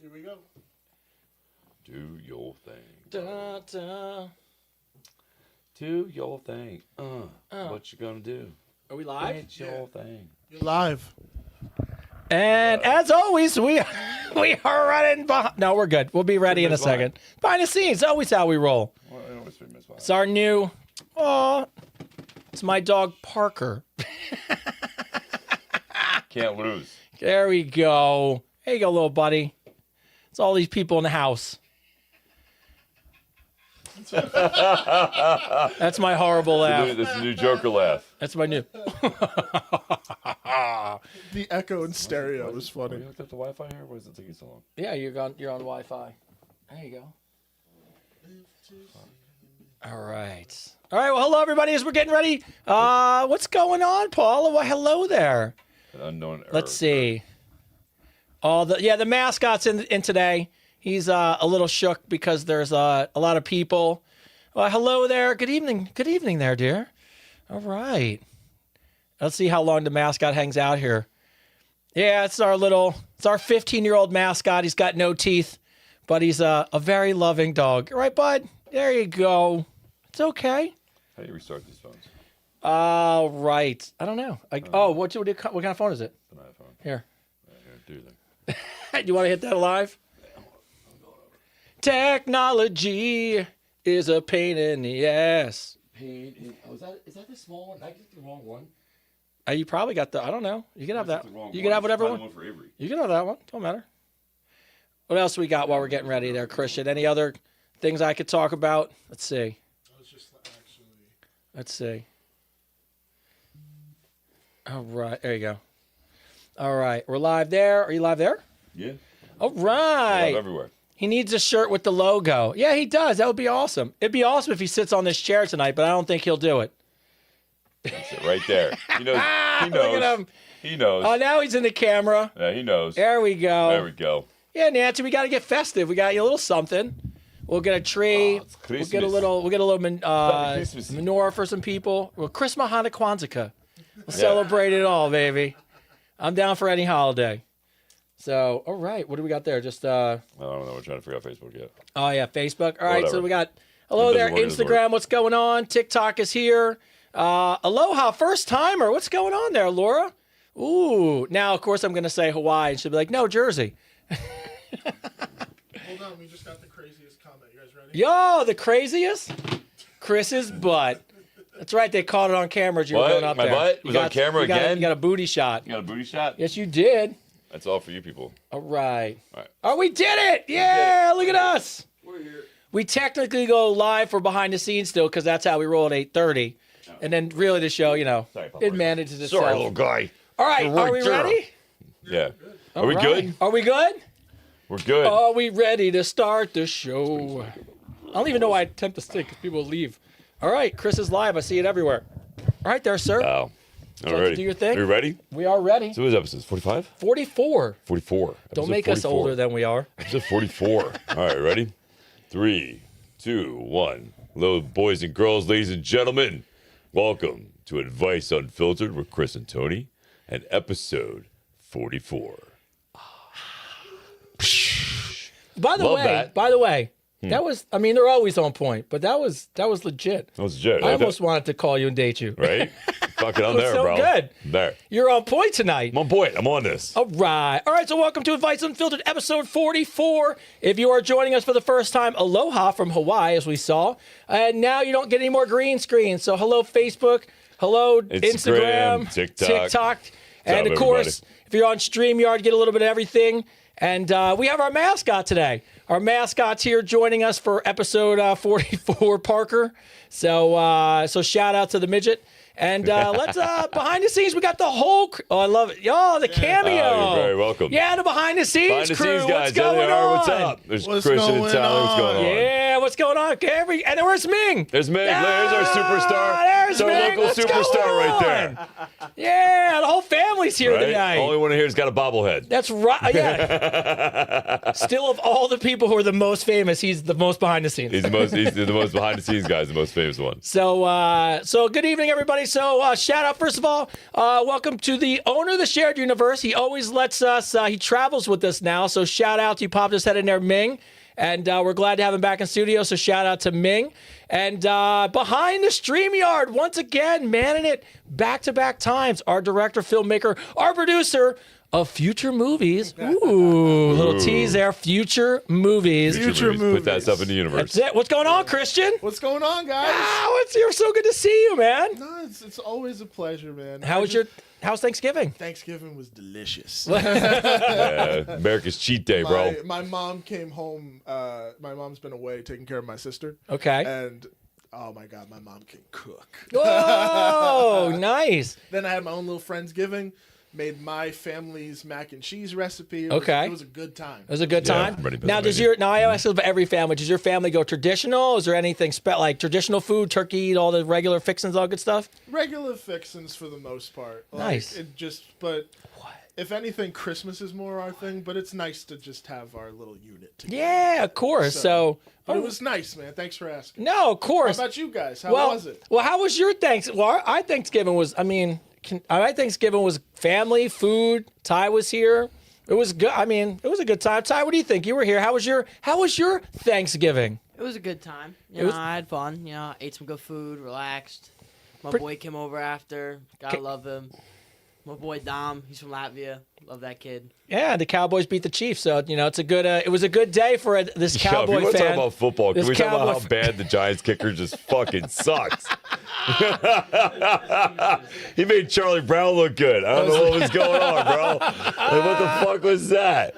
Here we go. Do your thing. Da, da. Do your thing. What you gonna do? Are we live? It's your thing. You're live. And as always, we are running behind. No, we're good. We'll be ready in a second. Behind the scenes, always how we roll. Well, I always miss one. It's our new. Oh, it's my dog Parker. Can't lose. There we go. There you go, little buddy. It's all these people in the house. That's my horrible laugh. That's the new Joker laugh. That's my new. The echo and stereo was Are funny. you hooked up to Wi-Fi here? Why is it taking so long? Yeah, you're on Wi-Fi. There you go. All right. All right. Well, hello everybody. As we're getting ready, what's going on, Paula? Well, hello there. An unknown error. Let's see. Oh, the mascot's in today. He's a little shook because there's a lot of people. Hello there. Good evening. Good evening there, dear. All right. Let's see how long the mascot hangs out here. Yeah, it's our 15-year-old mascot. He's got no teeth, but he's a very loving dog. Right, bud? There you go. It's okay. How do you restart these phones? Right. I don't know. What kind of phone is it? An iPhone. Here. Do that. You want to hit that live? Technology is a pain in the ass. Is that the small one? I get the wrong one. You probably got I don't know. You can have that. You can have whatever one. For Avery. You can have that one. Don't matter. What else we got while we're getting ready there, Christian? Any other things I could talk about? Let's see. I was just actually. Let's see. All right. There you go. All right. We're live there. Are you live there? Yeah. All right. Live everywhere. He needs a shirt with the logo. Yeah, he does. That would be awesome. It'd be awesome if he sits on this chair tonight, but I don't think he'll do it. That's it right there. He knows. He knows. Look at him. He knows. Oh, now he's in the camera. Yeah, he knows. There we go. There we go. Yeah, Nancy, we got to get festive. We got you a little something. We'll get a tree. It's Christmas. We'll get a little menorah for some people. Well, Christmas, Hanukkah, Kwanzaa. We'll celebrate it all, baby. I'm down for any holiday. So, all right. What do we got there? Just I don't know. We're trying to figure out Facebook yet. Oh yeah, Facebook. All right. Whatever. So we got hello there, Instagram. What's going on? TikTok is here. Aloha, first timer. What's going on there, Laura? Ooh. Now, of course, I'm going to say Hawaii, and she'll be like, no, Jersey. Hold on, we just got the craziest comment. You guys ready? Yo, the craziest? Chris's butt. That's right. They caught it on camera as you were going up My there. butt was on camera again? You got a booty shot. You got a booty shot? Yes, you did. That's all for you people. All right. All right. Oh, we did it! Yeah, look at us. We're here. We technically go live for behind the scenes still because that's how we roll at 8:30, and then really the show, Sorry, it manages itself. Sorry, little guy. All right, You're are we there. ready? Yeah. Are All we right. good? Are we good? We're good. Are we ready to start the show? I don't even know why I attempt to stick because people leave. All right, Chris is live. I see it everywhere. All right, there, sir. Wow. So All right. do your thing. Are you ready? We are ready. So what is episode? 45? 44. 44. Don't make us older than we are. Episode 44. All right, ready? 3, 2, 1. Hello, boys and girls, ladies and gentlemen. Welcome to Advice Unfiltered with Chris and Tony, and episode 44. By the way, that was, I mean, they're always on point, but that was legit. That was legit. I almost wanted to call you and date you. Right? Fucking, I'm was there, so bro. good. I'm there. You're on point tonight. I'm on point. I'm on this. All right. All right, so welcome to Advice Unfiltered, episode 44. If you are joining us for the first time, aloha from Hawaii, as we saw. And now you don't get any more green screens. So hello, Facebook. Hello, Instagram. TikTok. And, of course, if you're on StreamYard, get a little bit of everything. And we have our mascot today. Our mascot's here joining us for episode 44, Parker. So shout out to the midget. And let's, behind the scenes, we got the whole, I love it. Yo, the cameo. Oh, you're very welcome. Yeah, the behind the scenes crew. Behind the scenes, guys. What's going on? What's up? There's What's Christian and going Tyler. What's on? going on? Yeah, what's going on? Okay, and where's Ming? There's Meg. There's our superstar. There's It's our Ming. local What's superstar going right there. on? Yeah, the whole family's here Right? tonight. Only one here has got a bobblehead. That's right. Yeah. Still, of all the people who are the most famous, he's the most behind the scenes. He's the most behind the scenes guy, the most famous one. So good evening, everybody. So shout out, first of all, welcome to the owner of the shared universe. He always lets us, he travels with us now. So shout out, you popped his head in there, Ming. And we're glad to have him back in studio. So shout out to Ming. And behind the StreamYard, once again, manning it back-to-back times, our director, filmmaker, our producer of future movies. Ooh, little tease there. Future movies. Future movies. Put that stuff in the universe. That's it. What's going on, Christian? What's going on, guys? You're so good to see you, man. No, it's always a pleasure, man. How's Thanksgiving? Thanksgiving was delicious. Yeah, America's cheat day, bro. My mom came home. My mom's been away taking care of my sister. Okay. And oh my God, my mom can cook. Whoa, nice. Then I had my own little Friendsgiving. Made my family's mac and cheese recipe. It was a good time. It was a good Yeah, time. everybody Now, I ask about every family. Does your family go traditional? Is there anything like traditional food, turkey, all the regular fixings, all good stuff? Regular fixins for the most part. Nice. If anything, Christmas is more our thing. But it's nice to just have our little unit together. Yeah, of course. But it was nice, man. Thanks for asking. No, of course. How about you guys? How was it? Well, how was your Thanksgiving? Well, our Thanksgiving was, my Thanksgiving was family, food. Ty was here. It was good. It was a good time. Ty, what do you think? You were here. How was your Thanksgiving? It was a good time. I had fun. Ate some good food, relaxed. My boy came over after. Gotta love him. My boy Dom, he's from Latvia. Love that kid. Yeah, the Cowboys beat the Chiefs, so it's a good. It was a good day for this Yo, Cowboy if you want to fan. talk about football, can This we talk about Cowboy how bad the Giants kicker just fucking sucks? He made Charlie Brown look good. I don't know what was going on, bro. Like, what the fuck was that?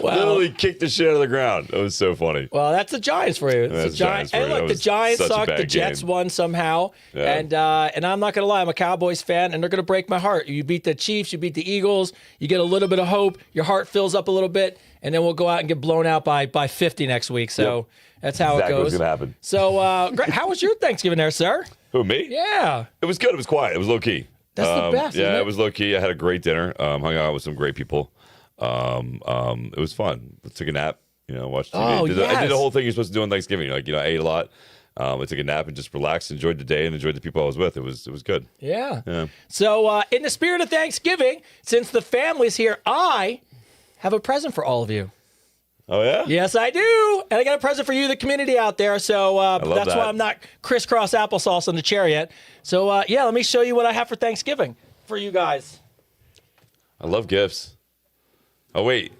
Literally kicked the shit out of the ground. It was so funny. Well, that's the Giants for you. It's That's the Giants. Giants for And you. look, That the was Giants such a sucked. bad The Jets game. won somehow. Yeah. And I'm not gonna lie, I'm a Cowboys fan, and they're gonna break my heart. You beat the Chiefs, you beat the Eagles, you get a little bit of hope, your heart fills up a little bit, and then we'll go out and get blown out by 50 next week. So that's how Exactly it goes. what's gonna happen. So, great. How was your Thanksgiving there, sir? Who, me? Yeah. It was good. It was quiet. It was low key. That's the best, Yeah, isn't it? it was low key. I had a great dinner. Hung out with some great people. It was fun. Took a nap. Watched TV. Oh, I did yes. the whole thing you're supposed to do on Thanksgiving. I ate a lot. I took a nap and just relaxed, enjoyed the day, and enjoyed the people I was with. It was good. Yeah. Yeah. So, in the spirit of Thanksgiving, since the family's here, I have a present for all of you. Oh yeah. Yes, I do. And I got a present for you, the community out there. So love that's that. why I'm not crisscross applesauce on the chair yet. So, let me show you what I have for Thanksgiving for you guys. I love gifts. Oh wait,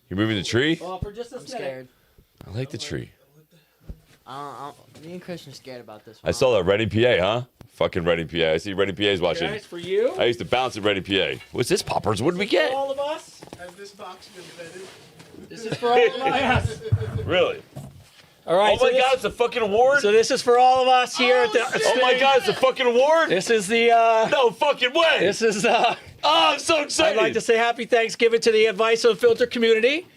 you're moving the tree? Well, for just a I'm scared. I like the tree. Me and Christian are scared about this one. I saw that Reading, PA, huh? Fucking Reading, PA. I see Reading, PA's watching. Guys, for you. I used to bounce at Reading, PA. What's this, poppers? What did we get? All of us. Has this box been vetted? This is for all of us. Really? All right. Oh my God, it's a fucking award. So this is for all of us here at the. Oh my God, it's a fucking award. This is the. No fucking way. This is. Oh, I'm so excited. I'd like to say happy Thanksgiving to the Advice Unfiltered community.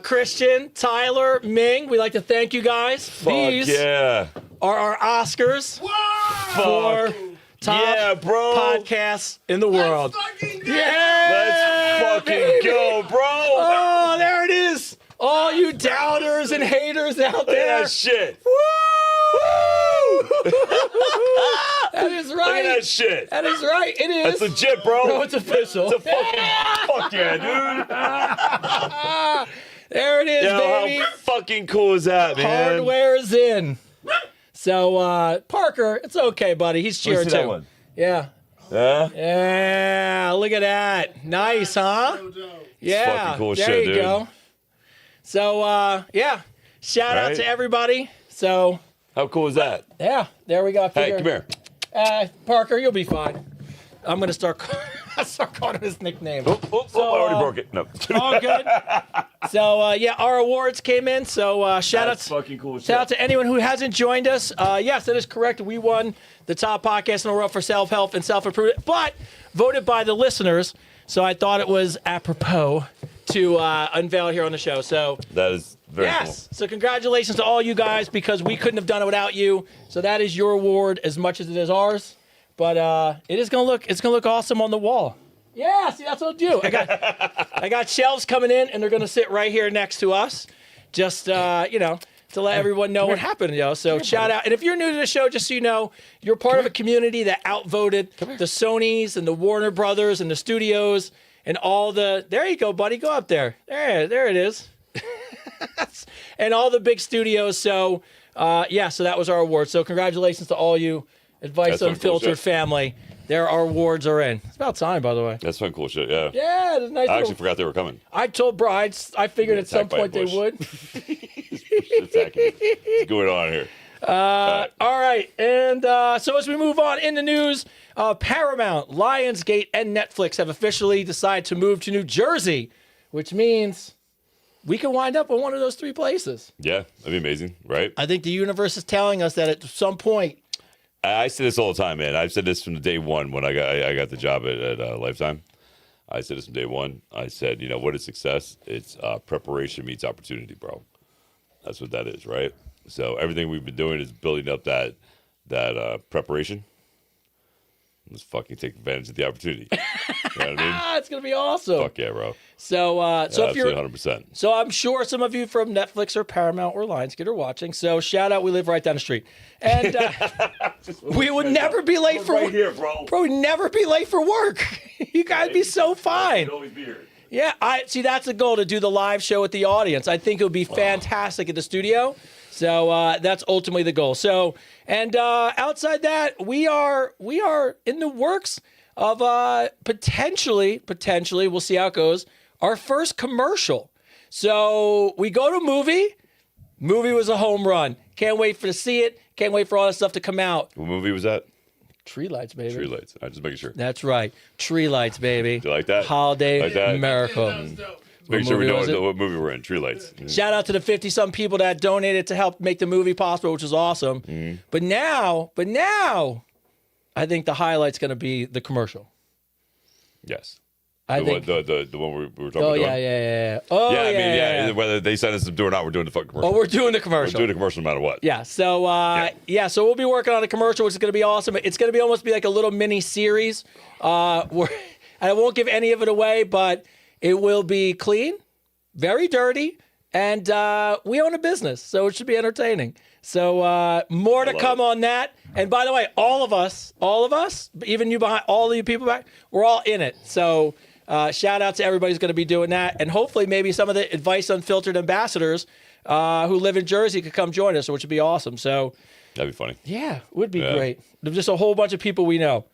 Christian, Tyler, Ming, we'd like to thank you guys. Fuck These yeah. are our Oscars for Fuck. top Yeah, bro. podcasts in the world. Yeah! Let's fucking baby! go, bro. Oh, there it is. All you doubters and haters out Look at there. that shit. That is Look at right. that shit. That is right. It is. That's legit, bro. No, it's official. It's a fucking fuck yeah, dude. There it is, Yo, baby. how fucking cool is that, man? Hardware's in. So, Parker, it's okay, buddy. He's cheering Let's too. see that one. Yeah. Yeah? Yeah. Look at that. Nice, huh? No doubt. Yeah. fucking cool there shit, you dude. go. So, yeah. Shout out Right. to everybody. So, How cool is that? yeah. There we go. Hey, come here. Parker, you'll be fine. I'm gonna start calling him his nickname. Oh, I already uh, broke it. No. All good. So yeah, our awards came in. So shout That's out, fucking cool shit. shout out to anyone who hasn't joined us. Yes, that is correct. We won the top podcast in the world for self-help and self-improvement, but voted by the listeners. So I thought it was apropos to unveil it here on the show. So That is very cool. So congratulations to all you guys, because we couldn't have done it without you. So that is your award as much as it is ours. But it's gonna look awesome on the wall. Yeah, see, that's what I'll do. I got shelves coming in, and they're gonna sit right here next to us. Just to let everyone know what happened, So shout out. And if you're new to the show, just so you know, you're part of a community that outvoted the Sonys and the Warner Brothers and the studios and all the. There you go, buddy. Go up there. There it is. And all the big studios. So so that was our award. So congratulations to all you Advice Unfiltered family. There, our awards are in. It's about time, by the way. That's some cool shit, yeah. Yeah, it's a nice. I actually forgot they were coming. I told Brides, I figured at some point they would. What's going on here? All right. And so as we move on in the news, Paramount, Lionsgate, and Netflix have officially decided to move to New Jersey, which means we can wind up in one of those three places. Yeah, that'd be amazing, right? I think the universe is telling us that at some point. I say this all the time, man. I've said this from the day one when I got the job at Lifetime. I said this from day one. I said, what is success? It's preparation meets opportunity, bro. That's what that is, right? So everything we've been doing is building up that preparation. Let's fucking take advantage of the opportunity. You know what I mean? It's gonna be awesome. Fuck yeah, bro. So if you're 100%. So I'm sure some of you from Netflix or Paramount or Lionsgate are watching. So shout out, we live right down the street, and we would never be late for right here, bro. Bro, we'd never be late for work. You guys be so fine. Always be here. Yeah, I see. That's the goal, to do the live show with the audience. I think it would be fantastic at the studio. So that's ultimately the goal. So, and outside that, we are in the works of potentially, we'll see how it goes, our first commercial. So we go to a movie. Movie was a home run. Can't wait to see it. Can't wait for all that stuff to come out. What movie was that? Tree Lights, baby. Tree Lights. I'm just making sure. That's right. Tree Lights, baby. Do you like that? Holiday like that? miracle. Make sure we know what movie we're in. Tree Lights. Mm-hmm. Shout out to the 50-some people that donated to help make the movie possible, which was awesome. Mm-hmm. But now, I think the highlight's going to be the commercial. Yes. I the think one we were talking Oh about. yeah. Oh Yeah, yeah. I mean, whether they send us to do it or not, we're doing the fucking commercial. Oh, we're doing the We're commercial. doing the commercial no matter what. Yeah. So so we'll be working on a commercial, which is going to be awesome. It's going to be almost like a little mini series. Where I won't give any of it away, but it will be clean, very dirty, and we own a business, so it should be entertaining. So more to come on that. And by the way, all of us, even you behind, all of you people back, we're all in it. So shout out to everybody who's going to be doing that. And hopefully maybe some of the Advice Unfiltered ambassadors who live in Jersey could come join us, which would be awesome. So That'd be funny. yeah, would be great. There's just a whole bunch of people we know.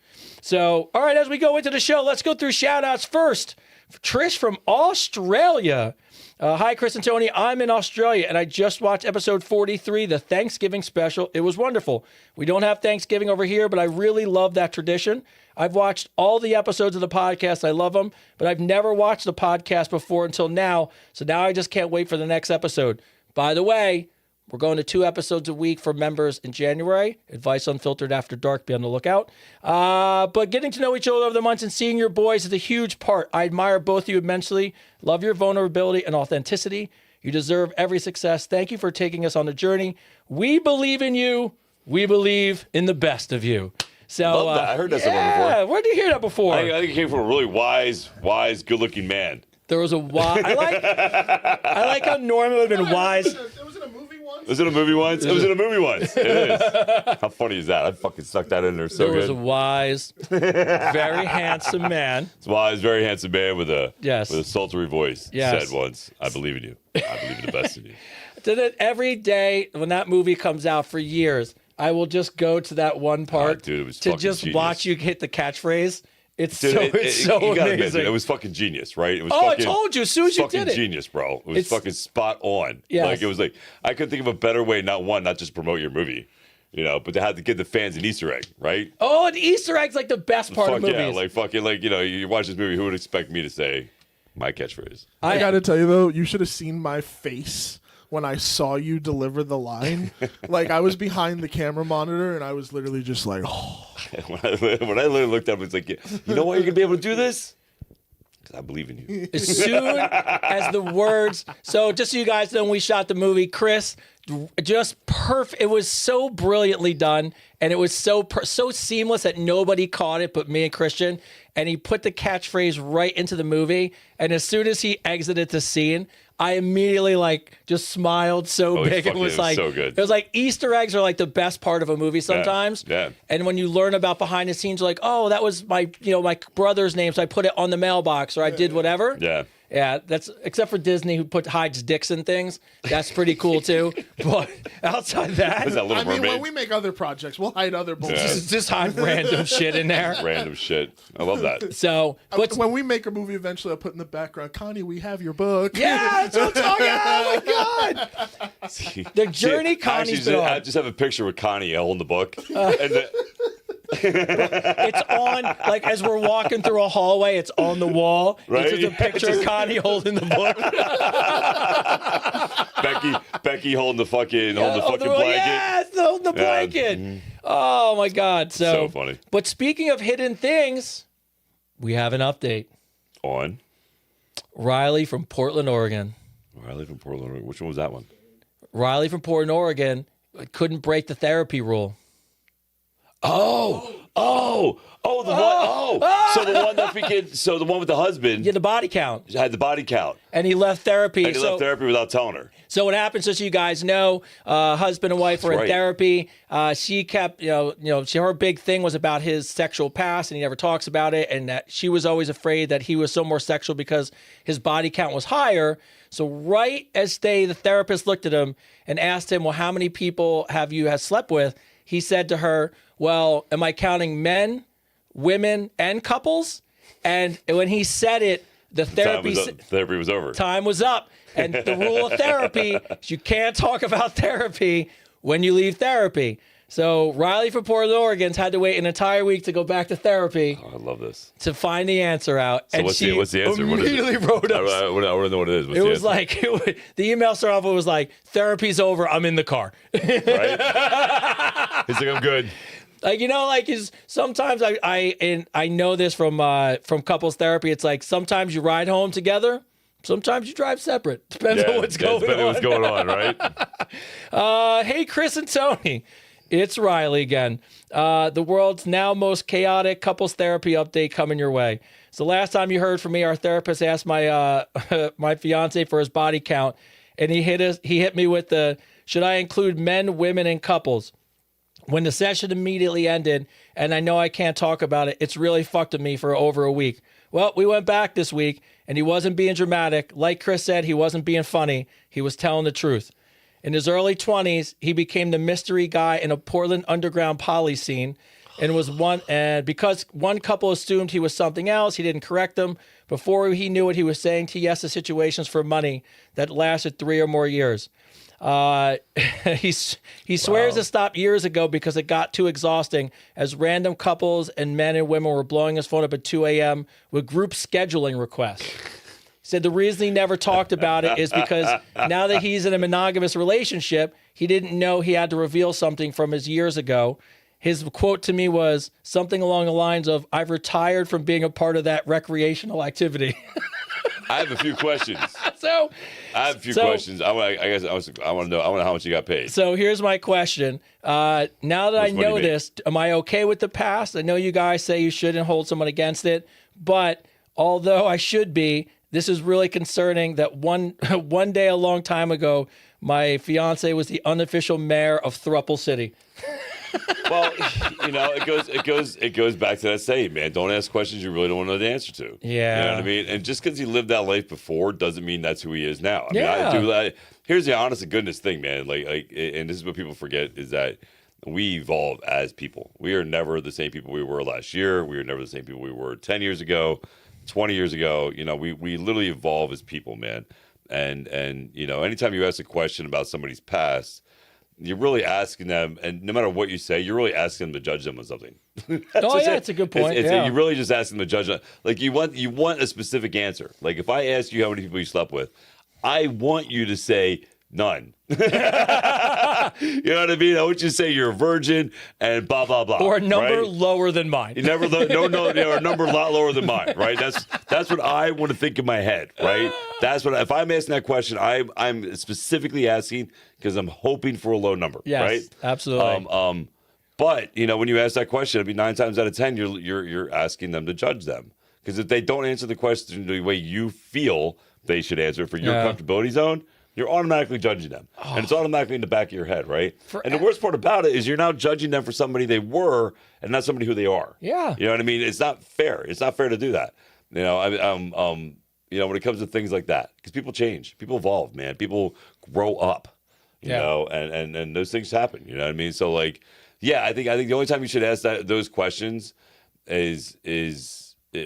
So, all right, as we go into the show, let's go through shout outs first. Trish from Australia. Hi, Chris and Tony. I'm in Australia, and I just watched episode 43, the Thanksgiving special. It was wonderful. We don't have Thanksgiving over here, but I really love that tradition. I've watched all the episodes of the podcast. I love them, but I've never watched the podcast before until now. So now I just can't wait for the next episode. By the way, we're going to 2 episodes a week for members in January. Advice Unfiltered After Dark. Be on the lookout. But getting to know each other over the months and seeing your boys is a huge part. I admire both of you immensely. Love your vulnerability and authenticity. You deserve every success. Thank you for taking us on the journey. We believe in you. We believe in the best of you. So Love that. I heard that somewhere before. Where did you hear that before? I think it came from a really wise, good-looking man. There was a wise. I like how Norman would have been wise. It was in a movie once. Was it a movie once? It was in a movie once. It is. How funny is that? I fucking stuck that in there so There was a good. wise, very handsome man. It's wise, very handsome man with a Yes. with a sultry voice. Yes. Said once, "I believe in you. I believe in the best in you." Did it every day when that movie comes out for years. I will just go to that one part dude, it was to fucking just genius. watch you hit the catchphrase. It's Dude, so you gotta admit, amazing. it was fucking genius, right? It was Oh, I fucking, told you as soon as you fucking did it. genius, bro. It was It's- fucking spot on. Yes. Like it was like I couldn't think of a better way. Not just promote your movie, but to have to give the fans an Easter egg, right? Oh, and Easter eggs like the best part of Fuck movies. yeah, like fucking like you watch this movie. Who would expect me to say my catchphrase? I gotta tell you though, you should have seen my face when I saw you deliver the line. Like I was behind the camera monitor and I was literally just like, oh. when I literally looked up, it's like, you know why you're gonna be able to do this? Because I believe in you. As soon as the words. So just so you guys know, when we shot the movie, Chris, just perfect. It was so brilliantly done, and it was so seamless that nobody caught it but me and Christian. And he put the catchphrase right into the movie. And as soon as he exited the scene, I immediately just smiled so big. It was like so good. It was like Easter eggs are like the best part of a movie sometimes. Yeah. And when you learn about behind the scenes, you're like, oh, that was my my brother's name, so I put it on the mailbox, or I did whatever. Yeah. Yeah, that's except for Disney, who hides dicks in things. That's pretty cool too. But outside that, Is that Little Mermaid? when we make other projects, we'll hide other bullshit. just hide random shit in there. Random shit. I love that. So, but When we make a movie, eventually I'll put in the background, Connie, we have your book. yeah, that's what I'm talking about. Oh my god, the journey Connie's been I on. just have a picture with Connie holding the book. And It's on as we're walking through a hallway. It's on the wall. Right? It's just a picture of Connie holding the book. Becky holding the fucking blanket. Yeah, holding the blanket. Oh my god, So funny. But speaking of hidden things, we have an update. On Riley from Portland, Oregon. Riley from Portland. Oregon. Which one was that one? Riley from Portland, Oregon couldn't break the therapy rule. Oh, the one. So the one that so the one with the husband Yeah, the body count. had the body count. And he left therapy. And he left therapy without telling her. So what happens, just so you guys know, husband and wife were in right. therapy. She kept, her big thing was about his sexual past, and he never talks about it. And that she was always afraid that he was so more sexual because his body count was higher. So right as the therapist looked at him and asked him, well, how many people have you slept with? He said to her, well, am I counting men, women, and couples? And when he said it, the therapy was over. Time was up. And the rule of therapy is you can't talk about therapy when you leave therapy. So Riley from Portland, Oregon's had to wait an entire week to go back to therapy Oh, I love this. to find the answer out. So and what's she the answer? What is it? immediately wrote us. I want to know what it is. What's It the was answer? the email started off. It was like, therapy's over. I'm in the car. Right? He's like, I'm good. Is sometimes I know this from couples therapy. It's like sometimes you ride home together. Sometimes you drive separate. Depends on what's going on. Depending on what's going on, right? Hey, Chris and Tony. It's Riley again. The world's now most chaotic couples therapy update coming your way. So last time you heard from me, our therapist asked my my fiance for his body count, and he hit me with the, should I include men, women, and couples? When the session immediately ended, and I know I can't talk about it, it's really fucked with me for over a week. Well, we went back this week, and he wasn't being dramatic. Like Chris said, he wasn't being funny. He was telling the truth. In his early 20s, he became the mystery guy in a Portland underground poly scene, and because one couple assumed he was something else, he didn't correct them. Before he knew it, he was saying yes to situations for money that lasted 3 or more years. He swears to stop years ago because it got too exhausting as random couples and men and women were blowing his phone up at 2 a.m. with group scheduling requests. He said the reason he never talked about it is because now that he's in a monogamous relationship, he didn't know he had to reveal something from his years ago. His quote to me was something along the lines of, I've retired from being a part of that recreational activity. I have a few questions. So I have a few questions. I want to know how much you got paid. So here's my question. Now that I know this, am I okay with the past? I know you guys say you shouldn't hold someone against it, but although I should be, this is really concerning that one day a long time ago, my fiance was the unofficial mayor of Thruple City. Well, it goes back to that saying, man. Don't ask questions you really don't want to know the answer to. Yeah, you know what I mean. And just because he lived that life before doesn't mean that's who he is now. I Yeah. mean, here's the honest to goodness thing, man. And this is what people forget is that we evolve as people. We are never the same people we were last year. We are never the same people we were 10 years ago, 20 years ago. We literally evolve as people, man. And anytime you ask a question about somebody's past, you're really asking them, and no matter what you say, you're really asking them to judge them on something. It's a good point. You're really just asking them to judge them. Like you want a specific answer. Like if I ask you how many people you slept with, I want you to say None. You know what I mean? I would just say you're a virgin and blah blah blah. Or a number right? lower than mine. You never or a number a lot lower than mine, right? That's what I want to think in my head, right? That's what if I'm asking that question, I'm specifically asking because I'm hoping for a low number, Yes, right? absolutely. But when you ask that question, I mean, 9 times out of 10, you're asking them to judge them because if they don't answer the question the way you feel they should answer for your comfortability zone, you're automatically judging them. And it's automatically in the back of your head, right? And the worst part about it is you're now judging them for somebody they were and not somebody who they are. Yeah. You know what I mean? It's not fair. It's not fair to do that. When it comes to things like that, because people change. People evolve, man. People grow up, you know, and those things happen. You know what I mean? So, like, yeah, I think the only time you should ask those questions is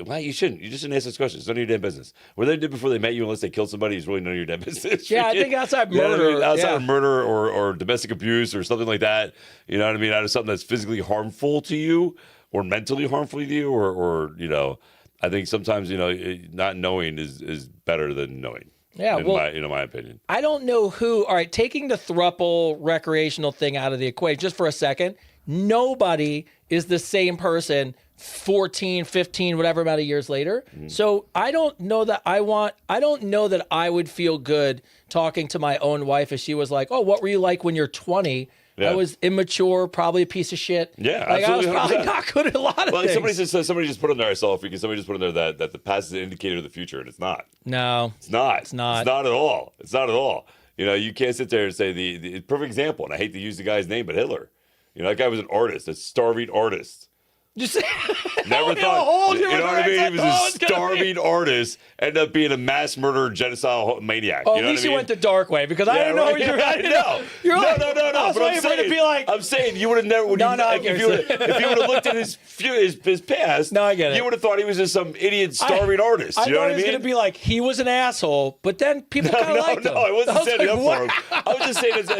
well, you shouldn't. You just shouldn't ask those questions. It's none of your damn business. What they did before they met you, unless they killed somebody, is really none of your damn business. Yeah, I think outside murder. Outside of murder or domestic abuse or something like that, you know what I mean? Out of something that's physically harmful to you or mentally harmful to you or I think sometimes, not knowing is better than knowing. Yeah, my opinion. I don't know who. All right, taking the throuple recreational thing out of the equation just for a second, nobody is the same person 14, 15, whatever amount of years later. Mm-hmm. So I don't know that I would feel good talking to my own wife if she was like, oh, what were you like when you're 20? Yeah. I was immature, probably a piece of shit. Yeah, like absolutely. I was probably not good at a lot of things. Somebody just put in there, I saw a freak, somebody just put in there that the past is an indicator of the future, and it's not. No. It's not. It's not. It's not at all. It's not at all. You can't sit there and say the perfect example, and I hate to use the guy's name, but Hitler. That guy was an artist, a starving artist. Just never thought. You know what I mean? He was a starving artist, ended up being a mass murderer, genocidal maniac. Oh, you know at least what I mean? you went the dark way because I didn't know what you were going to do. You're like, no. I was waiting for it to be like. I'm saying you would have never. If you would have looked at his past, no, I get it. You would have thought he was just some idiot starving artist. I You know thought what it I was mean? going to be like he was an asshole, but then people kind of liked him. No, I wasn't standing up like, for him. I was just saying it's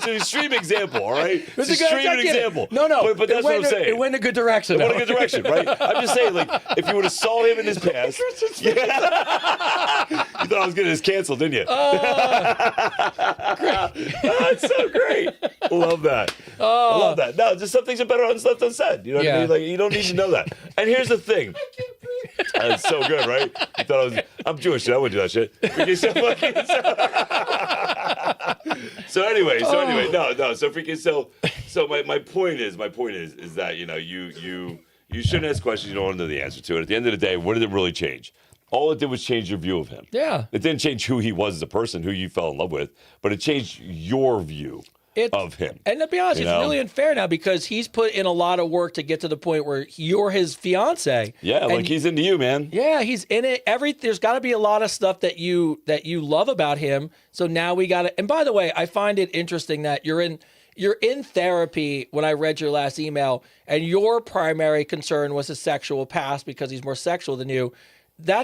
an extreme example, all right? It's an extreme example. No. But that's what I'm saying. It went in a good direction. It went in a good direction, right? I'm just saying, like, if you would have saw him in his past, you thought I was getting this canceled, didn't you? That's so great. Love that. I love that. No, just some things are better left unsaid. You know what I mean? Like, you don't need to know that. And here's the thing. That's so good, right? I thought I'm Jewish, so I wouldn't do that shit. So anyway, no. So my point is that you shouldn't ask questions you don't know the answer to. And at the end of the day, what did it really change? All it did was change your view of him. Yeah. It didn't change who he was as a person, who you fell in love with, but it changed your view of him. And to be honest, it's really unfair now because he's put in a lot of work to get to the point where you're his fiance. Yeah, like he's into you, man. Yeah, he's in it. There's got to be a lot of stuff that you love about him. So now we got to. And by the way, I find it interesting that you're in therapy when I read your last email, and your primary concern was his sexual past because he's more sexual than you. I'm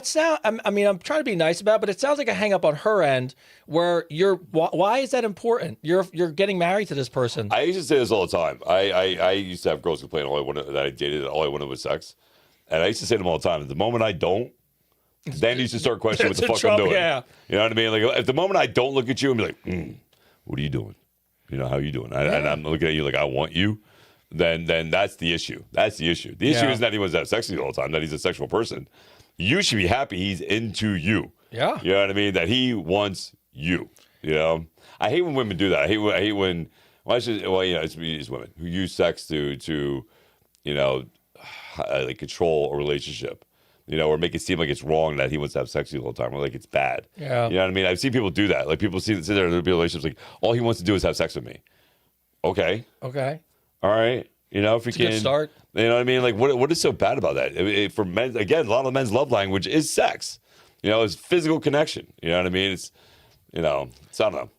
trying to be nice about it, but it sounds like a hang up on her end where why is that important? You're getting married to this person. I used to say this all the time. I used to have girls complain that I dated, all I wanted was sex. And I used to say to them all the time, the moment I don't, then you used to start questioning what the fuck I'm doing. Yeah. You know what I mean? Like, if the moment I don't look at you and be like, what are you doing? How are you doing? And I'm looking at you like I want you. Then that's the issue. That's the issue. The issue isn't that he wants to have sex with you all the time, that he's a sexual person. You should be happy he's into you. Yeah. You know what I mean? That he wants you. I hate when women do that. I hate when it's women who use sex to like control a relationship. Or make it seem like it's wrong that he wants to have sex with you all the time, or like it's bad. Yeah. You know what I mean? I've seen people do that. Like people sit there in relationships like, all he wants to do is have sex with me. Okay. All right. If we can. Good start. You know what I mean? Like, what is so bad about that? For men, again, a lot of men's love language is sex. It's physical connection. You know what I mean? It's, I don't know.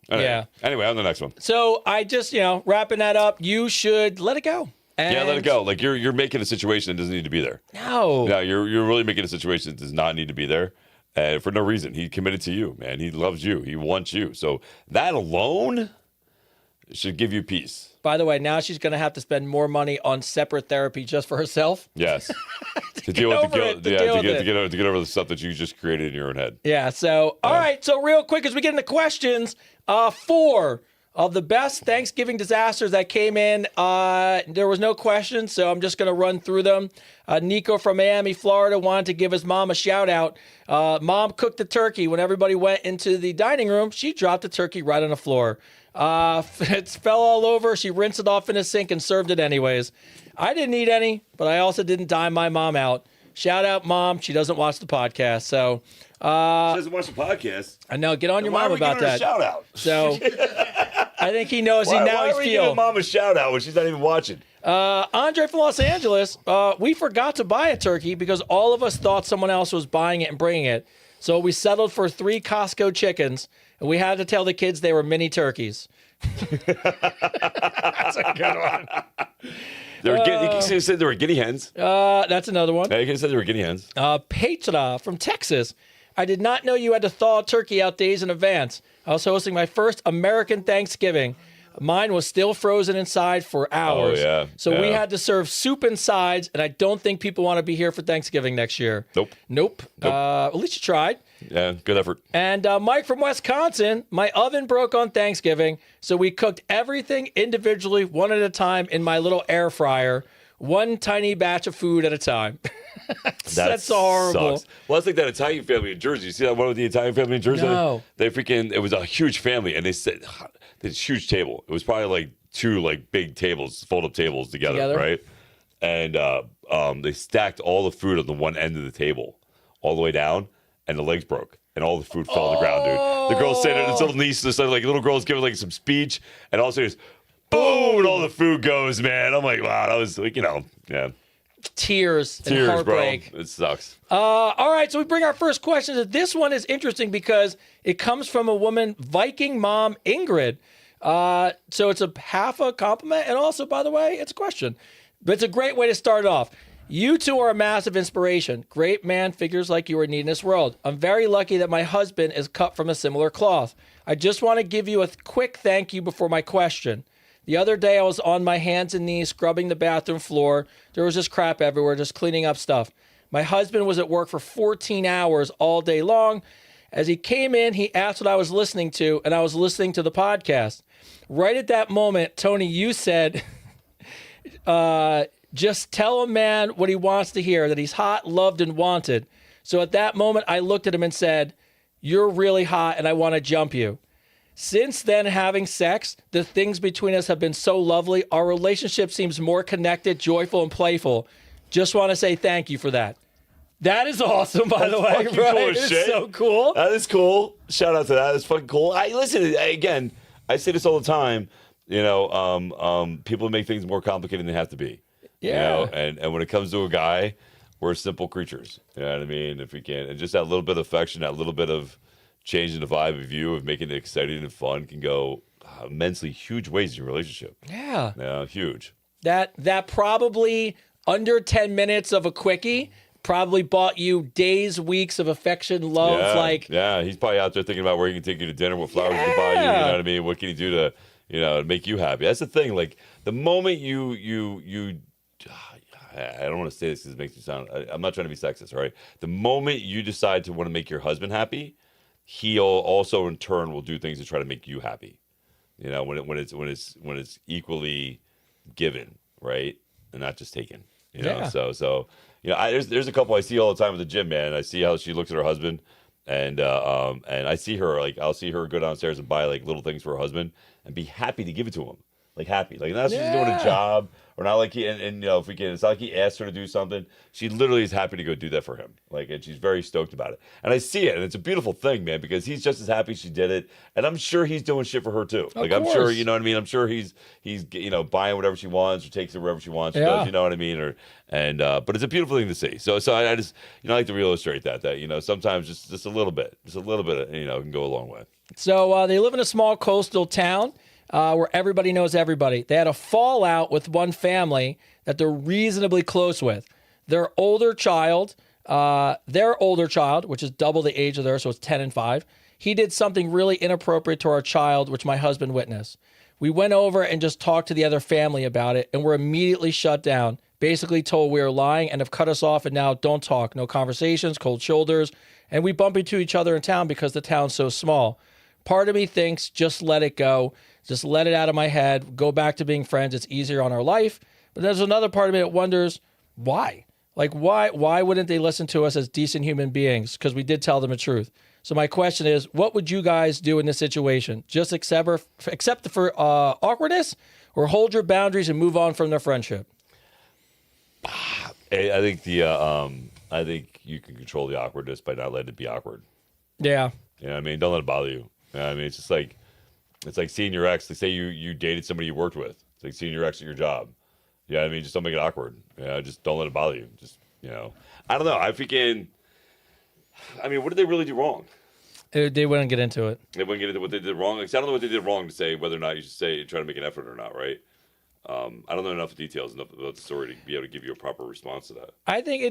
Anyway, on the next one. So I just, wrapping that up, you should let it go. Let it go. Like you're making a situation that doesn't need to be there. No, you're really making a situation that does not need to be there, and for no reason. He committed to you, man. He loves you. He wants you. So that alone should give you peace. By the way, now she's going to have to spend more money on separate therapy just for herself. Yes. To deal with the guilt. To Yeah, deal to with it. get over the stuff that you just created in your own head. Yeah, so, all right. So real quick, as we get into questions, 4 of the best Thanksgiving disasters that came in. There was no question, so I'm just going to run through them. Nico from Miami, Florida, wanted to give his mom a shout out. Mom cooked the turkey. When everybody went into the dining room, she dropped the turkey right on the floor. It fell all over. She rinsed it off in a sink and served it anyways. I didn't eat any, but I also didn't dime my mom out. Shout out, Mom. She doesn't watch the podcast, so... she doesn't watch the podcast. I know. Get on your Why mom are we about giving her that. A shout out. So I think he knows. Why Now are he's we giving feel. mom a shout out when she's not even watching? Andre from Los Angeles. We forgot to buy a turkey because all of us thought someone else was buying it and bringing it. So we settled for 3 Costco chickens, and we had to tell the kids they were mini turkeys. That's a good one. You could have said there were guinea hens. That's another one. Yeah, you could have said there were guinea hens. Petra from Texas. I did not know you had to thaw a turkey out days in advance. I was hosting my first American Thanksgiving. Mine was still frozen inside for hours. Oh, yeah. So we Yeah. had to serve soup and sides, and I don't think people want to be here for Thanksgiving next year. Nope. At least you tried. Yeah, good effort. And Mike from Wisconsin, my oven broke on Thanksgiving, so we cooked everything individually, one at a time, in my little air fryer, one tiny batch of food at a time. That's horrible. Sucks. Well, that's like that Italian family in Jersey. You see that one with the Italian family in Jersey? No. It was a huge family, and they said this huge table. It was probably like 2 like big tables, fold-up tables together, right? And they stacked all the food on the one end of the table, all the way down, and the legs broke, and all the food fell on the ground, dude. The girl's saying it, this little niece, like little girl's giving like some speech, and all of a sudden, boom, and all the food goes, man. I'm like, wow, that was like, yeah. Tears and heartbreak. Bro. It sucks. All right, so we bring our first question. This one is interesting because it comes from a woman, Viking mom Ingrid. So it's a half a compliment, and also, by the way, it's a question. But it's a great way to start it off. You two are a massive inspiration. Great man figures like you are needed in this world. I'm very lucky that my husband is cut from a similar cloth. I just want to give you a quick thank you before my question. The other day, I was on my hands and knees scrubbing the bathroom floor. There was just crap everywhere, just cleaning up stuff. My husband was at work for 14 hours all day long. As he came in, he asked what I was listening to, and I was listening to the podcast. Right at that moment, Tony, you said, just tell a man what he wants to hear, that he's hot, loved, and wanted. So at that moment, I looked at him and said, you're really hot, and I want to jump you. Since then, having sex, the things between us have been so lovely. Our relationship seems more connected, joyful, and playful. Just want to say thank you for that. That is awesome, by the way. Fucking cool as It's shit. so cool. That is cool. Shout out to that. That's fucking cool. Listen, again, I say this all the time. People make things more complicated than they have to be. Yeah. And when it comes to a guy, we're simple creatures. You know what I mean? If we can, and just that little bit of affection, that little bit of changing the vibe of you, of making it exciting and fun, can go immensely huge ways in your relationship. Yeah. Huge. That probably under 10 minutes of a quickie probably bought you days, weeks of affection, love. He's probably out there thinking about where he can take you to dinner, what flowers he can buy you. You know what I mean? What can he do to, make you happy? That's the thing. Like the moment you I don't want to say this because it makes me sound. I'm not trying to be sexist, right? The moment you decide to want to make your husband happy, he'll also in turn will do things to try to make you happy. When it's equally given, right, and not just taken. So there's a couple I see all the time at the gym, man. I see how she looks at her husband, and I see her I'll see her go downstairs and buy like little things for her husband and be happy to give it to him. Like happy, like not she's doing a job or not like if we can, it's not like he asked her to do something. She literally is happy to go do that for him. And she's very stoked about it. And I see it, and it's a beautiful thing, man, because he's just as happy she did it, and I'm sure he's doing shit for her too. I'm sure, you know what I mean. I'm sure he's buying whatever she wants or takes her wherever she wants. She does, you know what I mean. But it's a beautiful thing to see. So I just I like to reillustrate that sometimes just a little bit, can go a long way. So they live in a small coastal town. Where everybody knows everybody. They had a fallout with one family that they're reasonably close with. Their older child, which is double the age of theirs, so it's 10 and 5, he did something really inappropriate to our child, which my husband witnessed. We went over and just talked to the other family about it, and were immediately shut down. basically told we were lying and have cut us off and now don't talk. No conversations, cold shoulders. And we bump into each other in town because the town's so small. Part of me thinks just let it go. Just let it out of my head. Go back to being friends. It's easier on our life. But there's another part of me that wonders why? Like, why wouldn't they listen to us as decent human beings? Because we did tell them the truth. So my question is, what would you guys do in this situation? Just accept for awkwardness, or hold your boundaries and move on from their friendship? I think I think you can control the awkwardness by not letting it be awkward. Yeah. You know what I mean? Don't let it bother you. You know what I mean? It's like seeing your ex. Like, say you dated somebody you worked with. It's like seeing your ex at your job. Yeah, I mean, just don't make it awkward. Just don't let it bother you. Just, I don't know. I mean, what did they really do wrong? They wouldn't get into it. They wouldn't get into what they did wrong. Like, I don't know what they did wrong to say whether or not you should try to make an effort or not, right? I don't know enough details about the story to be able to give you a proper response to that. I think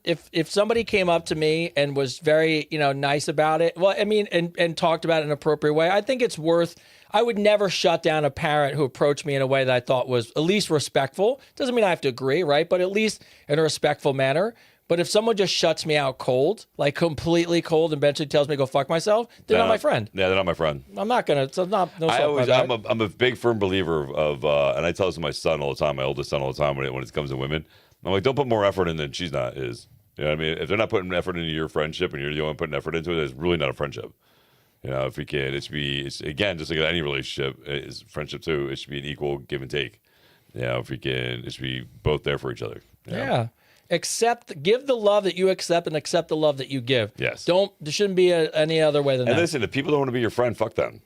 if somebody came up to me and was very nice about it, well, I mean, and talked about it in an appropriate way, I think it's worth. I would never shut down a parent who approached me in a way that I thought was at least respectful. Doesn't mean I have to agree, right? But at least in a respectful manner. But if someone just shuts me out cold, like completely cold, and eventually tells me to go fuck myself, they're not my friend. Yeah, they're not my friend. I'm not gonna. So not. No. I'm a big firm believer of, and I tell this to my son all the time, my oldest son all the time when it comes to women. I'm like, don't put more effort in than she's not is. You know what I mean? If they're not putting effort into your friendship and you're the only one putting effort into it, it's really not a friendship. If we can, it's again, just like any relationship, is friendship too. It should be an equal give and take. If we can, it should be both there for each other. Yeah. Give the love that you accept and accept the love that you give. Yes. There shouldn't be any other way than that. And listen, if people don't want to be your friend, fuck them.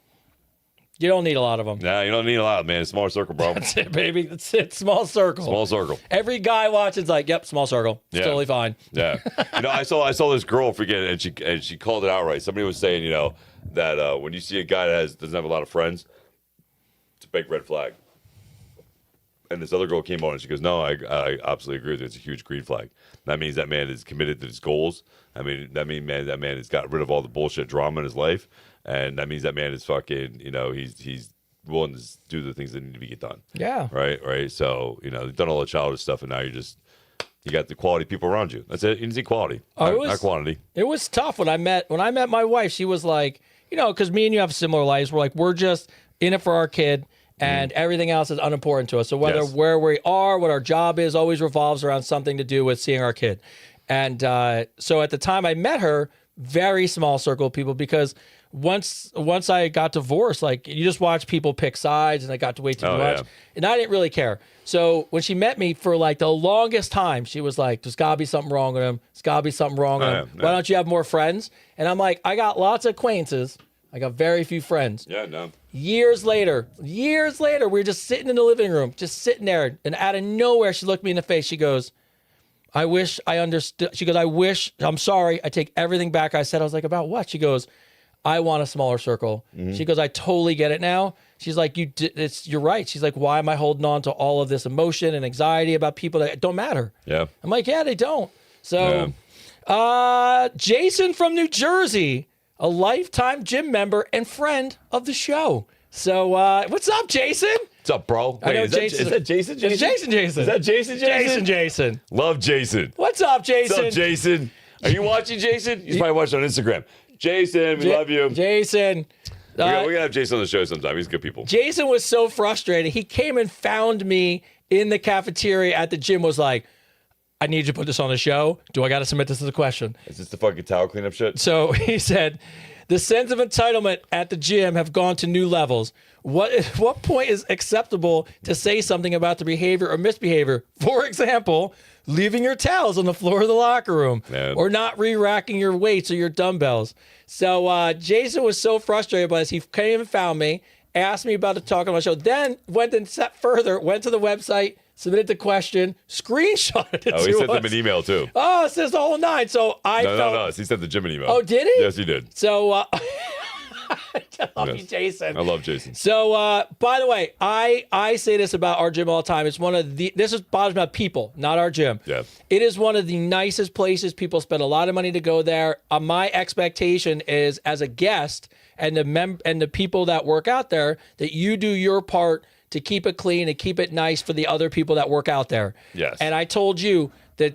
You don't need a lot of them. Nah, you don't need a lot, man. Smaller circle, bro. That's it, baby. That's it. Small circle. Small circle. Every guy watching's like, yep, small circle. It's totally fine. Yeah. I saw this girl, and she called it out right. Somebody was saying, that when you see a guy that doesn't have a lot of friends, it's a big red flag. And this other girl came on and she goes, no, I absolutely agree with you. It's a huge green flag. That means that man is committed to his goals. I mean, that man has got rid of all the bullshit drama in his life. And that means that man is fucking, he's willing to do the things that need to get done. Yeah. Right. So, you've done all the childish stuff and now you got the quality people around you. That's it. You need quality, not quantity. It was tough when I met my wife. She was like, because me and you have similar lives. We're just in it for our kid. And everything else is unimportant to us. So where we are, what our job is, always revolves around something to do with seeing our kid. And so at the time I met her, very small circle of people, because once I got divorced, like you just watch people pick sides, and I got to wait too much, and I didn't really care. So when she met me, for like the longest time, she was like, "There's gotta be something wrong with him. There's gotta be something wrong with him. Why don't you have more friends?" And I'm like, I got lots of acquaintances. I got very few friends. Yeah, no. Years later, we're just sitting in the living room, just sitting there, and out of nowhere, she looked me in the face. She goes, I wish I understood. She goes, I'm sorry. I take everything back I said. I was like, about what? She goes, I want a smaller circle. Mm-hmm. She goes, I totally get it now. She's like, you're right. She's like, why am I holding on to all of this emotion and anxiety about people that don't matter? Yeah. I'm like, yeah, they don't. So, Jason from New Jersey, a lifetime gym member and friend of the show. So, what's up, Jason? What's up, bro? Wait, is that Jason? Is that Jason? It's Jason. Is that Jason? Jason. Love Jason. What's up, Jason? What's up, Jason? Are you watching, Jason? He's probably watching on Instagram. Jason, we love you. Jason. We gotta have Jason on the show sometime. He's good people. Jason was so frustrated. He came and found me in the cafeteria at the gym, was like, I need you to put this on the show. Do I got to submit this as a question? Is this the fucking towel cleanup shit? So he said, the sense of entitlement at the gym have gone to new levels. What point is acceptable to say something about the behavior or misbehavior? For example, leaving your towels on the floor of the locker room, or not re-racking your weights or your dumbbells. So Jason was so frustrated by this. He came and found me, asked me about the talk on my show, then went and step further, went to the website, submitted the question, screenshotted it. Oh, he sent them an email too. Oh, it says the whole nine. So No. He sent the gym an email. Oh, did he? Yes, he did. So, I love you, Jason. I love Jason. So, by the way, I say this about our gym all the time. It's one of this bothers me about people, not our gym. Yeah. It is one of the nicest places. People spend a lot of money to go there. My expectation is, as a guest and the people that work out there, that you do your part to keep it clean and keep it nice for the other people that work out there. Yes. And I told you that,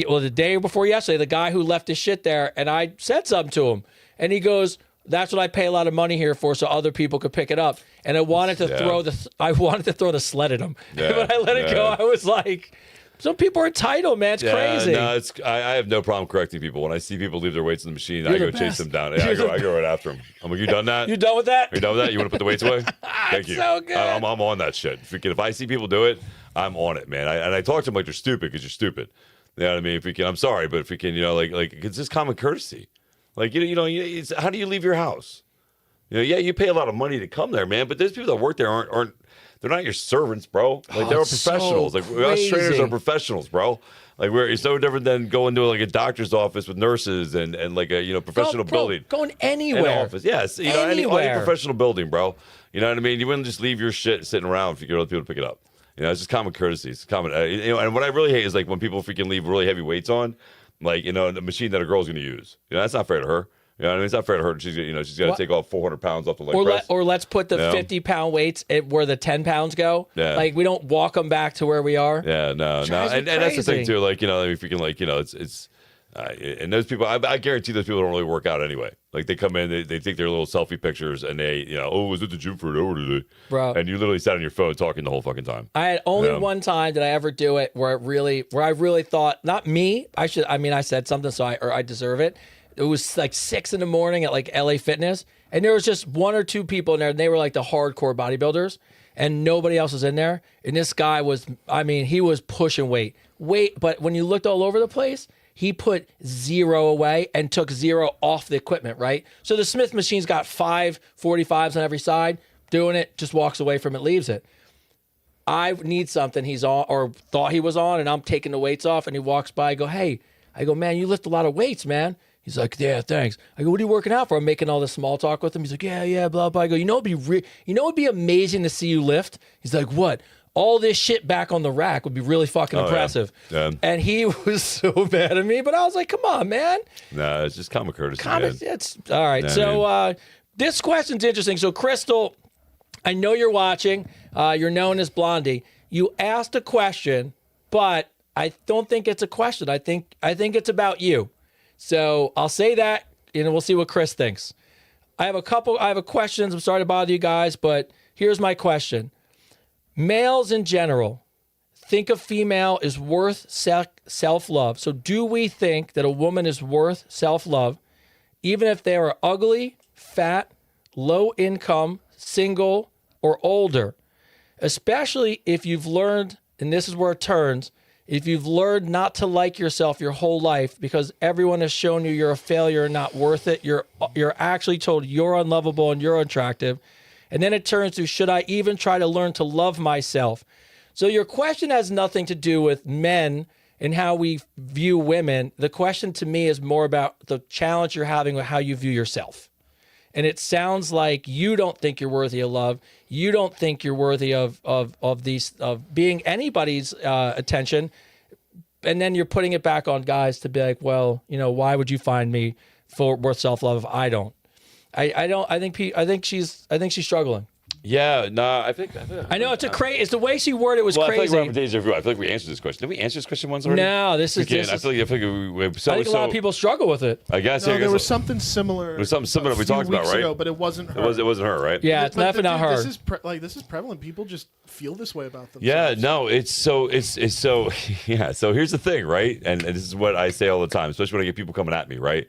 well, the day before yesterday, the guy who left his shit there, and I said something to him, and he goes, "That's what I pay a lot of money here for, so other people could pick it up." And I wanted to throw the sled at him, but I let it go. I was like, some people are entitled, man. It's crazy. No, I have no problem correcting people. When I see people leave their weights in the machine, I go chase them down. Yeah, I go right after them. I'm like, "You done that? You done with that? Are you done with that? You want to put the weights away?" Thank you. So good. I'm on that shit. If I see people do it, I'm on it, man. I talk to them like they're stupid because you're stupid. You know what I mean? I'm sorry, but if we can, like it's just common courtesy. Like it's, how do you leave your house? Yeah, you pay a lot of money to come there, man. But there's people that work there aren't. They're not your servants, bro. Like they're professionals. So like us trainers are professionals, bro. Like it's no different than going to like a doctor's office with nurses and like a professional building. Going anywhere. An office, yes. Any professional building, bro. You know what I mean? You wouldn't just leave your shit sitting around if you get other people to pick it up. It's just common courtesy. It's common. And what I really hate is like when people freaking leave really heavy weights on, like the machine that a girl's going to use. That's not fair to her. You know what I mean? It's not fair to her. She's got to take off 400 pounds off the leg press. Or let's put the 50-pound weights where the 10 pounds go. Yeah. Like we don't walk them back to where we are. Yeah, no. And that's the thing too. Like if you can, it's and those people, I guarantee those people don't really work out anyway. Like they come in, they take their little selfie pictures, and they, was at the gym for an hour today, bro. And you literally sat on your phone talking the whole fucking time. I had only one time did I ever do it where I really thought, not me. I said something, so I deserve it. It was like 6 a.m. at like LA Fitness, and there was just 1 or 2 people in there, and they were like the hardcore bodybuilders, and nobody else was in there. And this guy was, he was pushing weight, but when you looked all over the place, he put 0 away and took 0 off the equipment, right? So the Smith machine's got 5 45s on every side, doing it, just walks away from it, leaves it. I need something he's on, or thought he was on, and I'm taking the weights off, and he walks by, I go, "Hey," I go, "Man, you lift a lot of weights, man." He's like, "Yeah, thanks." I go, "What are you working out for?" I'm making all this small talk with him. He's like, yeah, blah, blah. I go, it'd be amazing to see you lift? He's like, "What?" All this shit back on the rack would be really fucking impressive. Yeah. And he was so mad at me, but I was like, come on, man. No, it's just common courtesy. It's all right. This question's interesting. So, Crystal, I know you're watching. You're known as Blondie. You asked a question, but I don't think it's a question. I think it's about you. So I'll say that, and we'll see what Chris thinks. I have questions. I'm sorry to bother you guys, but here's my question. Males in general think a female is worth self-love. So do we think that a woman is worth self-love, even if they are ugly, fat, low income, single, or older? Especially if you've learned, and this is where it turns, if you've learned not to like yourself your whole life because everyone has shown you you're a failure and not worth it, you're actually told you're unlovable and you're unattractive. And then it turns to, should I even try to learn to love myself? So your question has nothing to do with men and how we view women. The question to me is more about the challenge you're having with how you view yourself. And it sounds like you don't think you're worthy of love. You don't think you're worthy of being anybody's attention. And then you're putting it back on guys to be like, well, why would you find me worth self-love if I don't? I think she's struggling. Yeah, no, I know it's the way she worded it was crazy. I feel like we answered this question. Did we answer this question once already? No, I think a lot of people struggle with it. I guess there was something similar. There was something similar we talked about, right? Ago, but it wasn't her. It wasn't her, right? Yeah, it's definitely not her. This is prevalent. People just feel this way about themselves. Yeah, no, it's so yeah. So here's the thing, right? And this is what I say all the time, especially when I get people coming at me, right?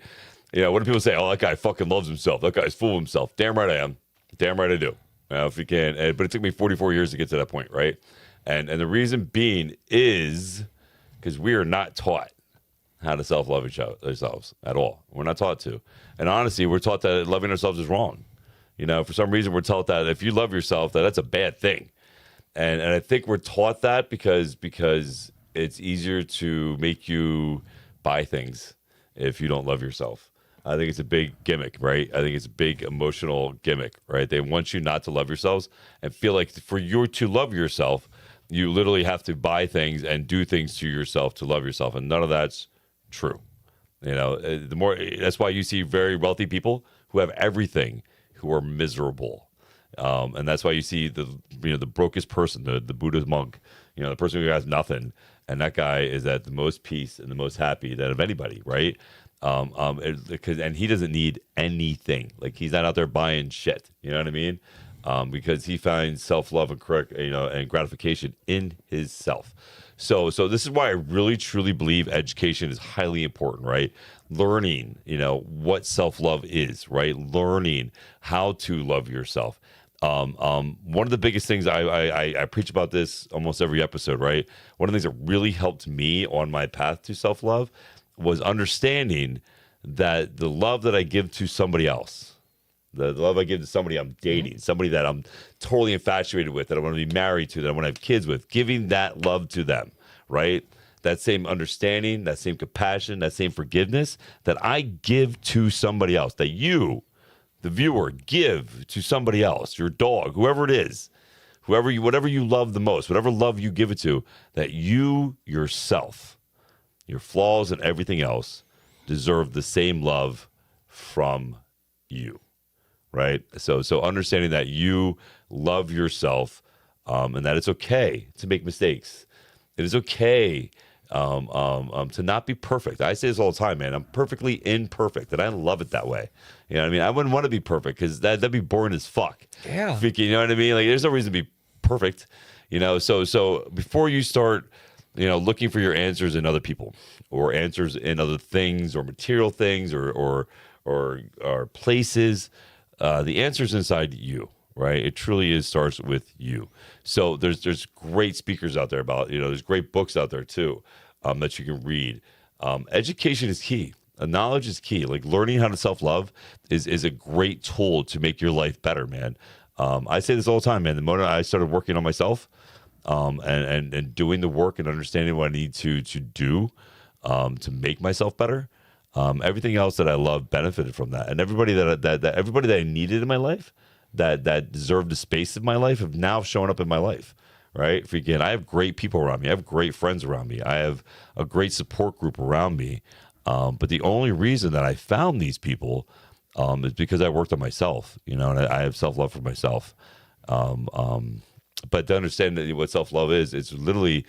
What do people say? Oh, that guy fucking loves himself. That guy's full of himself. Damn right I am. Damn right I do. If you can, but it took me 44 years to get to that point, right? And the reason being is because we are not taught how to self-love ourselves at all. We're not taught to. And honestly, we're taught that loving ourselves is wrong. For some reason, we're taught that if you love yourself, that's a bad thing. And I think we're taught that because it's easier to make you buy things if you don't love yourself. I think it's a big gimmick, right? I think it's a big emotional gimmick, right? They want you not to love yourselves and feel like for you to love yourself, you literally have to buy things and do things to yourself to love yourself. And none of that's true. That's why you see very wealthy people who have everything who are miserable. And that's why you see the brokest person, the Buddha's monk, the person who has nothing, and that guy is at the most peace and the most happy that of anybody, right? And he doesn't need anything. Like, he's not out there buying shit. You know what I mean? Because he finds self-love and gratification in his self. So this is why I really truly believe education is highly important, right? Learning, what self-love is, right? Learning how to love yourself. One of the biggest things I preach about this almost every episode, right? One of the things that really helped me on my path to self-love was understanding that the love that I give to somebody else, the love I give to somebody I'm dating, somebody that I'm totally infatuated with, that I want to be married to, that I want to have kids with, giving that love to them, right? That same understanding, that same compassion, that same forgiveness that I give to somebody else, that you, the viewer, give to somebody else, your dog, whoever it is, whatever you love the most, whatever love you give it to, that you yourself, your flaws and everything else, deserve the same love from you, right? So understanding that you love yourself, and that it's okay to make mistakes. It is okay to not be perfect. I say this all the time, man. I'm perfectly imperfect, and I love it that way. You know what I mean? I wouldn't want to be perfect because that'd be boring as fuck. Yeah. You know what I mean? Like, there's no reason to be perfect. So before you start, looking for your answers in other people, or answers in other things, or material things, or places, the answer's inside you. Right, it truly starts with you. So there's great speakers out there about there's great books out there too that you can read. Education is key. Knowledge is key. Like, learning how to self-love is a great tool to make your life better, man. I say this all the time, man. The moment I started working on myself and doing the work and understanding what I need to do to make myself better, everything else that I love benefited from that. And everybody that I needed in my life, that deserved a space in my life, have now shown up in my life, right? Freaking, I have great people around me. I have great friends around me. I have a great support group around me. But the only reason that I found these people is because I worked on myself, and I have self-love for myself. But to understand that what self-love is, it's literally,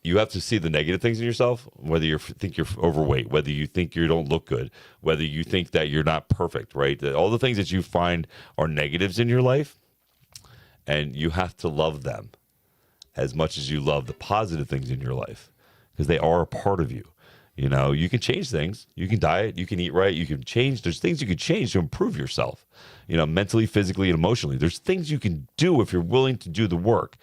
you have to see the negative things in yourself, whether you think you're overweight, whether you think you don't look good, whether you think that you're not perfect, right? All the things that you find are negatives in your life, and you have to love them as much as you love the positive things in your life, because they are a part of you. You can change things. You can diet. You can eat right. You can change. There's things you can change to improve yourself, mentally, physically, and emotionally. There's things you can do if you're willing to do the work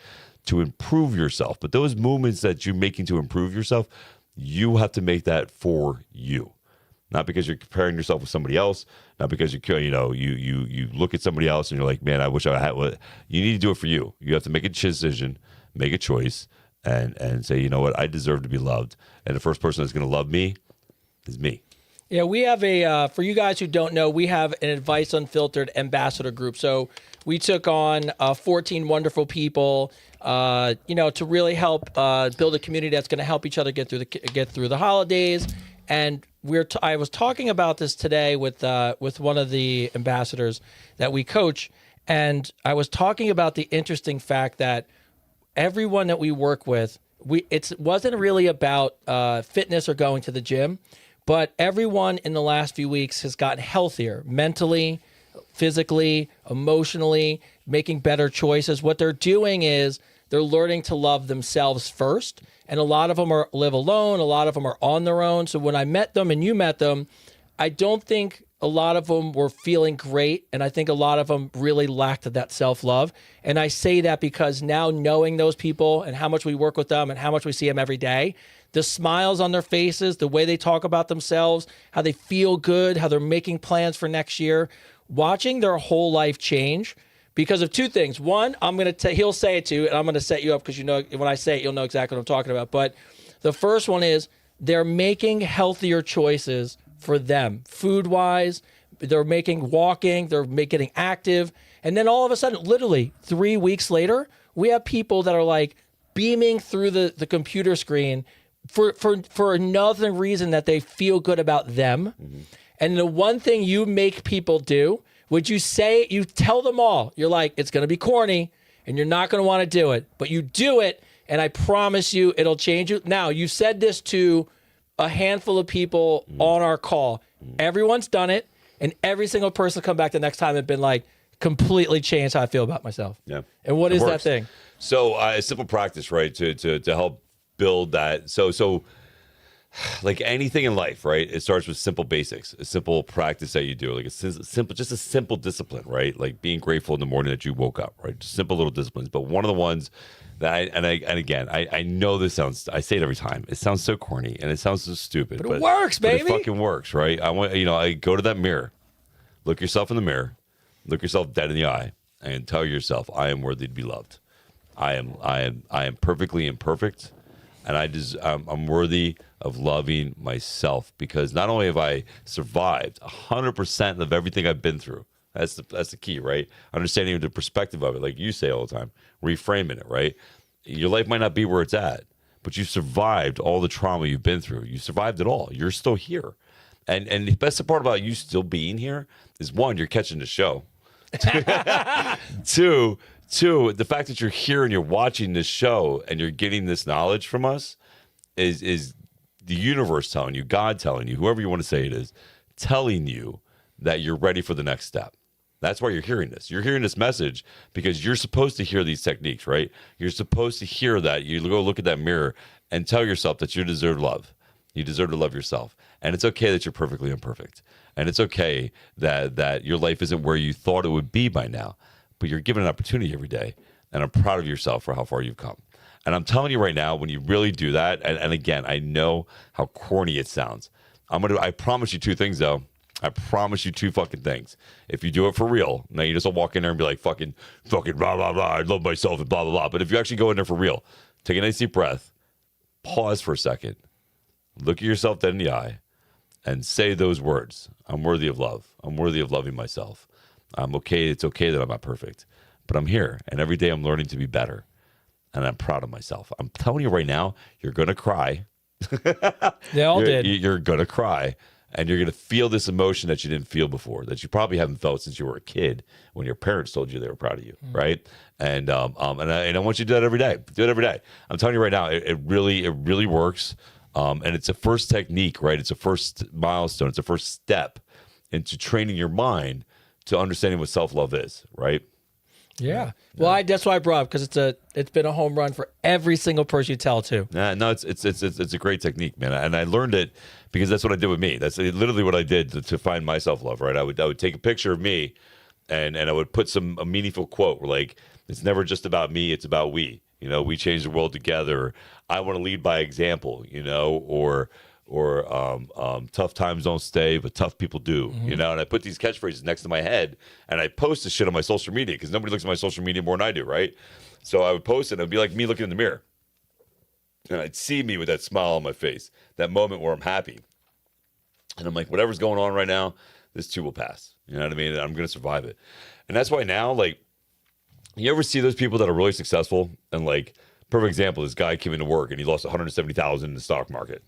to improve yourself. But those movements that you're making to improve yourself, you have to make that for you. Not because you're comparing yourself with somebody else, not because you look at somebody else and you're like, man, I wish I had what. You need to do it for you. You have to make a decision, make a choice, and say, you know what, I deserve to be loved. And the first person that's going to love me is me. Yeah, we have for you guys who don't know, we have an Advice Unfiltered ambassador group. So we took on 14 wonderful people, to really help build a community that's going to help each other get through the holidays. And I was talking about this today with one of the ambassadors that we coach, and I was talking about the interesting fact that everyone that we work with, it wasn't really about fitness or going to the gym, but everyone in the last few weeks has gotten healthier mentally, physically, emotionally, making better choices. What they're doing is they're learning to love themselves first. And a lot of them live alone. A lot of them are on their own. So when I met them and you met them, I don't think a lot of them were feeling great. And I think a lot of them really lacked that self-love. And I say that because now knowing those people and how much we work with them and how much we see them every day, the smiles on their faces, the way they talk about themselves, how they feel good, how they're making plans for next year, watching their whole life change because of two things. One, he'll say it to you, and I'm going to set you up because when I say it, you'll know exactly what I'm talking about. But the first one is they're making healthier choices for them, food-wise. They're walking, they're getting active. And then all of a sudden, literally 3 weeks later, we have people that are like beaming through the computer screen for another reason that they feel good about them. Mm-hmm. And the one thing you make people do, would you say, you tell them all, you're like, it's going to be corny and you're not going to want to do it, but you do it, and I promise you it'll change you. Now, you said this to a handful of people on our call. Everyone's done it, and every single person come back the next time and been like, completely changed how I feel about myself. Yeah. And what is that works. thing? So a simple practice, right, to help build that. So like anything in life, right, it starts with simple basics, a simple practice that you do, like just a simple discipline, right, like being grateful in the morning that you woke up, right, just simple little disciplines. But one of the ones that I know this sounds, I say it every time, it sounds so corny and it sounds so stupid, but it works, baby. It fucking works, right? I go to that mirror, look yourself in the mirror, look yourself dead in the eye, and tell yourself, I am worthy to be loved. I am perfectly imperfect, and I'm worthy of loving myself, because not only have I survived 100% of everything I've been through. That's the key, right? Understanding the perspective of it, like you say all the time, reframing it, right? Your life might not be where it's at, but you survived all the trauma you've been through. You survived it all. You're still here. And the best part about you still being here is, one, you're catching the show. Two, the fact that you're here and you're watching this show and you're getting this knowledge from us is the universe telling you, God telling you, whoever you want to say it is, telling you that you're ready for the next step. That's why you're hearing this. You're hearing this message because you're supposed to hear these techniques, right? You're supposed to hear that. You go look at that mirror and tell yourself that you deserve love. You deserve to love yourself. And it's okay that you're perfectly imperfect. And it's okay that your life isn't where you thought it would be by now. But you're given an opportunity every day. And I'm proud of yourself for how far you've come. And I'm telling you right now, when you really do that, and again, I know how corny it sounds. I promise you two things, though. I promise you two fucking things. If you do it for real, now you just don't walk in there and be like, fucking, blah, blah, blah, I love myself and blah, blah, blah. But if you actually go in there for real, take a nice deep breath, pause for a second, look at yourself dead in the eye, and say those words. I'm worthy of love. I'm worthy of loving myself. I'm okay. It's okay that I'm not perfect, but I'm here. And every day I'm learning to be better. And I'm proud of myself. I'm telling you right now, you're going to cry. They all did. You're going to cry. And you're going to feel this emotion that you didn't feel before, that you probably haven't felt since you were a kid when your parents told you they were proud of you, right? And I want you to do that every day. Do it every day. I'm telling you right now, it really works. And it's a first technique, right? It's a first milestone. It's a first step into training your mind to understanding what self-love is, right? Yeah. Well, that's why I brought it, because it's been a home run for every single person you tell to. No, it's a great technique, man. And I learned it because that's what I did with me. That's literally what I did to find my self-love, right? I would take a picture of me and I would put a meaningful quote like, it's never just about me, it's about we. You know, we change the world together. I want to lead by example, you know, or tough times don't stay, but tough people do, you know, and I put these catchphrases next to my head and I post this shit on my social media because nobody looks at my social media more than I do, right? So I would post it and it'd be like me looking in the mirror. And I'd see me with that smile on my face, that moment where I'm happy. And I'm like, whatever's going on right now, this too will pass. You know what I mean? I'm going to survive it. And that's why now, like, you ever see those people that are really successful? And like, perfect example, this guy came into work and he lost $170,000 in the stock market.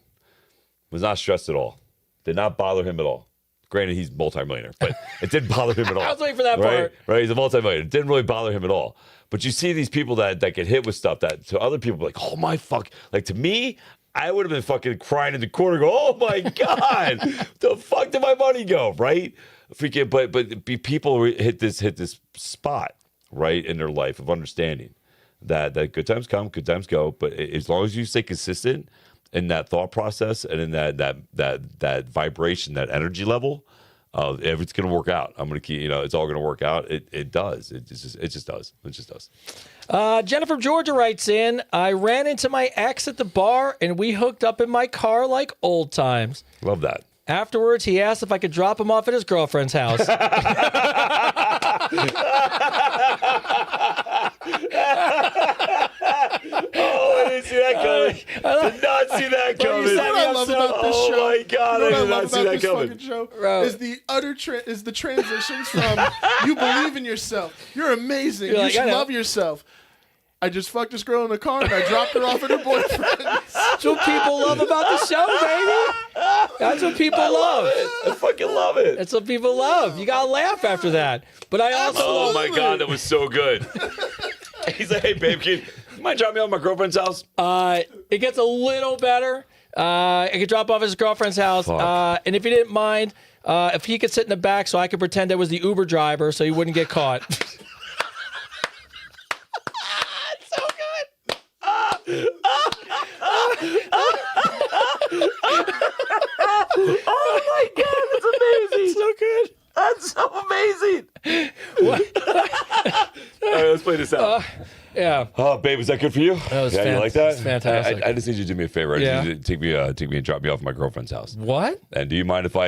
Was not stressed at all. Did not bother him at all. Granted, he's a multimillionaire, but it didn't bother him at all. I was waiting for that part. part. Right, he's a multimillionaire. It didn't really bother him at all. But you see these people that get hit with stuff that to other people like, oh my fuck. Like to me, I would have been fucking crying in the corner, go, oh my God, the fuck did my money go? Right? Freaking, but people hit this spot, right, in their life of understanding that good times come, good times go. But as long as you stay consistent in that thought process and in that vibration, that energy level, if it's going to work out, I'm going to keep, you know, it's all going to work out. It does. It just does. It just does. Jennifer from Georgia writes in, I ran into my ex at the bar and we hooked up in my car like old times. Love that. Afterwards, he asked if I could drop him off at his girlfriend's house. Oh, I didn't see that coming. Did not see that coming. You know what I love about this show? Oh my God, You know I what I did love not see about that this coming. fucking show? Bro. Is the transitions from you believe in yourself, you're amazing, You're you like, should I know. love yourself. I just fucked this girl in the car and I dropped her off at her boyfriend's. That's what people love about the show, baby. That's what people love. I fucking love it. That's what people love. You gotta laugh after that. But I also Oh my God, that was so good. He's like, hey babe, can you mind dropping me off at my girlfriend's house? it gets a little better. I could drop off at his girlfriend's house. Fuck. And if you didn't mind, if he could sit in the back so I could pretend I was the Uber driver so he wouldn't get caught. So good. Oh my God, that's amazing. So good. That's so amazing. All right, let's play this out. Yeah. Oh, babe, is that good for you? That was you like that? it's fantastic. I just need you to do me a favor. I Yeah. need you to take me and drop me off at my girlfriend's house. What? And do you mind if I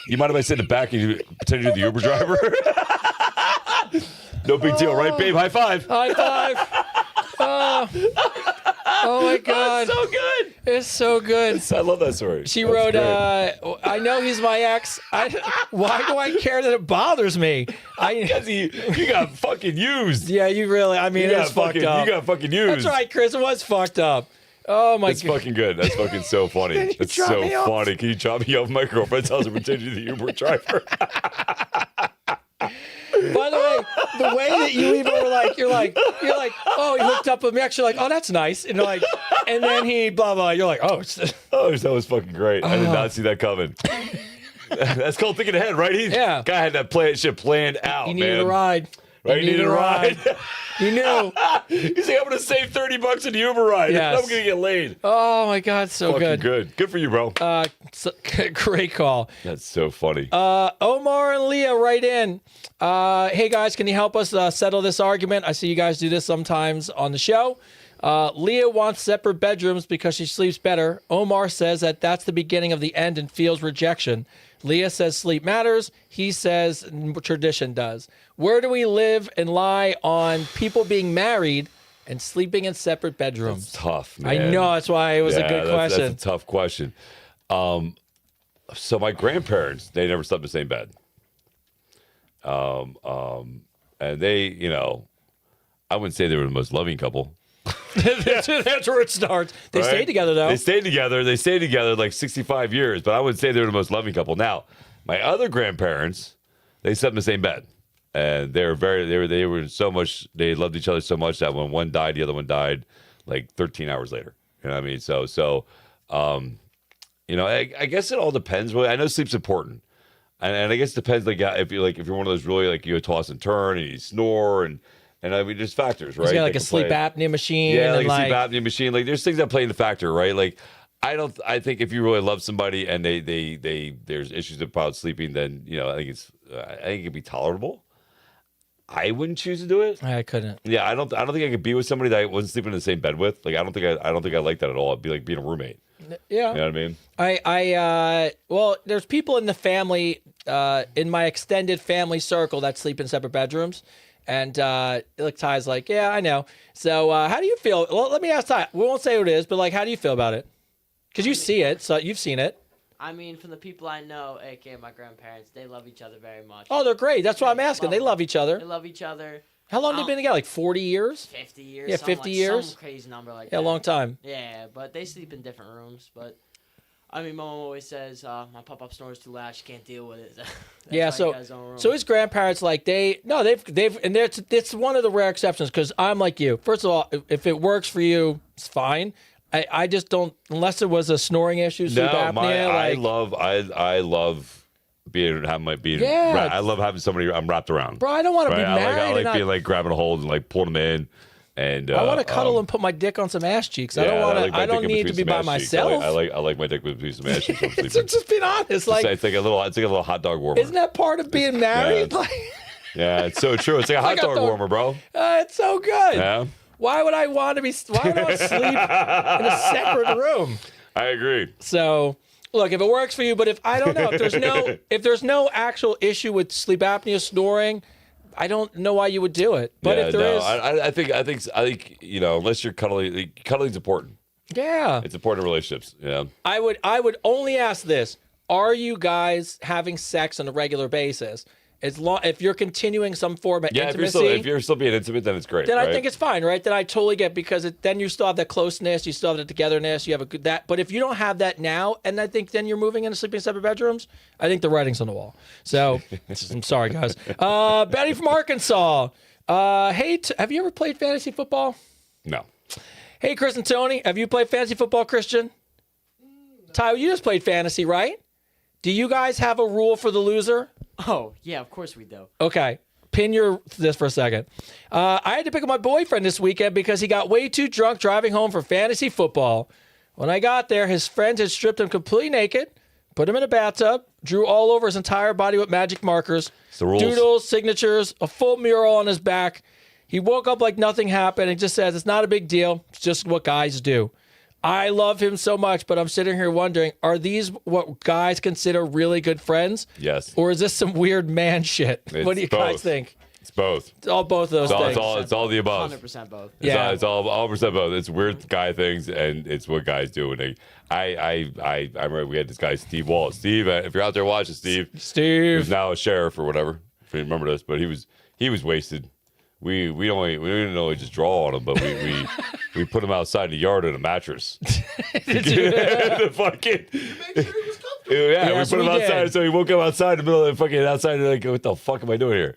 you mind if I sit in the back and you pretend you're the Uber driver? No big deal, right, babe? High five. High five. Oh my God. So good. It's so good. I love that story. She That's wrote, great. I know he's my ex. Why do I care that it bothers me? Because you got fucking used. Yeah, you really, I mean, it's fucked up. You got fucking used. That's right, Chris. It was fucked up. Oh my That's God. fucking good. That's fucking so funny. Can you That's drop so me off? funny. Can you drop me off at my girlfriend's house and pretend you're the Uber driver? By the way that you even were like, you're like, oh, he hooked up with me. Actually, like, oh, that's nice. And like, and then he blah blah. You're like, oh, Oh, that was fucking great. I did not see that coming. That's called thinking ahead, right? Yeah. Guy had that shit planned out, you man. needed a ride. Right? You needed a ride. You knew. He's like, I'm going to save $30 in the Uber ride. Yes. I'm going to get laid. Oh my God, so Fucking good. Good for you, bro. Great call. That's so funny. Omar and Leah write in. Hey guys, can you help us settle this argument? I see you guys do this sometimes on the show. Leah wants separate bedrooms because she sleeps better. Omar says that that's the beginning of the end and feels rejection. Leah says sleep matters. He says tradition does. Where do we live and lie on people being married and sleeping in separate bedrooms? That's tough, man. I know. That's why it was a good question. That's a tough question. So my grandparents, they never slept in the same bed. And they, you know, I wouldn't say they were the most loving couple. That's where it starts. They Right? stayed together, though. They stayed together like 65 years, but I wouldn't say they were the most loving couple. Now, my other grandparents, they slept in the same bed. And they loved each other so much that when one died, the other one died like 13 hours later. You know what I mean? So, you know, I guess it all depends. Really, I know sleep's important. And I guess it depends, like if you're one of those really like you toss and turn and you snore and I mean there's factors, right? He's got like that a can sleep play. apnea machine. Yeah, and like a sleep apnea machine. Like there's things that play into factor, right? Like I think if you really love somebody and they there's issues about sleeping, then you know I think it can be tolerable. I wouldn't choose to do it. I couldn't. Yeah, I don't think I could be with somebody that I wasn't sleeping in the same bed with. Like I don't think I like that at all. It'd be like being a roommate. Yeah. You know what I mean? Well, there's people in the family, in my extended family circle that sleep in separate bedrooms. And like Ty's like, yeah, I know. So how do you feel? Well, let me ask Ty. We won't say who it is, but like, how do you feel about it? Because you see it, so you've seen it. I mean, from the people I know, aka my grandparents, they love each other very much. Oh, they're great. That's why I'm asking. They love each other. They love each other. How long have they been together? Like 40 years? 50 years. Yeah, something 50 like, years? Some crazy number like Yeah, a that. long time. Yeah, but they sleep in different rooms. But I mean, Mom always says my pop-up snores too loud. She can't deal with it. That's Yeah, why so he got his own room. so his grandparents like they've and it's one of the rare exceptions because I'm like you. First of all, if it works for you, it's fine. I just don't unless it was a snoring issue, sleep apnea. I love being Yeah. I love having somebody I'm wrapped around. Bro, I don't want to Right? be married. I like and being like grabbing a hold and like pulling them in, and I want to cuddle and put my dick on some ass cheeks. I don't want to. like my I don't dick in need to between be some by ass cheeks. myself. I like my dick between some ass cheeks when I'm It's sleeping. just being honest. Like, It's like a little hot dog warmer. isn't that part of being married? Yeah. Like, Yeah, it's so true. It's like a hot dog warmer, bro. it's so good. Yeah, Why would I want to be? Why would I want to sleep in a separate room? I agree. So, look, if it works for you, but if I don't know, if there's no actual issue with sleep apnea, snoring, I don't know why you would do it. But if there is, I think you know, unless you're cuddling, cuddling's important. yeah, It's important in relationships. Yeah. I would only ask this: are you guys having sex on a regular basis? if you're continuing some form of intimacy. If you're still being intimate, then it's great. Then right? I think it's fine, right? Then I totally get because then you still have that closeness, you still have the togetherness, you have that. But if you don't have that now, and I think then you're moving into sleeping in separate bedrooms, I think the writing's on the wall. So I'm sorry, guys. Betty from Arkansas. Hey, have you ever played fantasy football? No. Hey, Chris and Tony, have you played fantasy football, Christian? Ty, you just played fantasy, right? Do you guys have a rule for the loser? Oh, yeah, of course we do. Okay. Pin this for a second. I had to pick up my boyfriend this weekend because he got way too drunk driving home for fantasy football. When I got there, his friends had stripped him completely naked, put him in a bathtub, drew all over his entire body with magic markers, the rules. doodles, signatures, a full mural on his back. He woke up like nothing happened and just says, it's not a big deal. It's just what guys do. I love him so much, but I'm sitting here wondering, are these what guys consider really good friends? Yes. Or is this some weird man shit? What do you guys think? It's both. It's all both of those things. It's all the above. 100% both. It's all percent both. It's weird guy things, and it's what guys do. And I remember we had this guy Steve Wall. Steve, if you're out there watching, Steve, who's now a sheriff or whatever. If you remember this, but he was wasted. We didn't only just draw on him, but we put him outside in the yard in a mattress. The fucking. Yeah, Yes, we put him we outside, did. so he woke up outside in the middle of the fucking outside, and like, what the fuck am I doing here?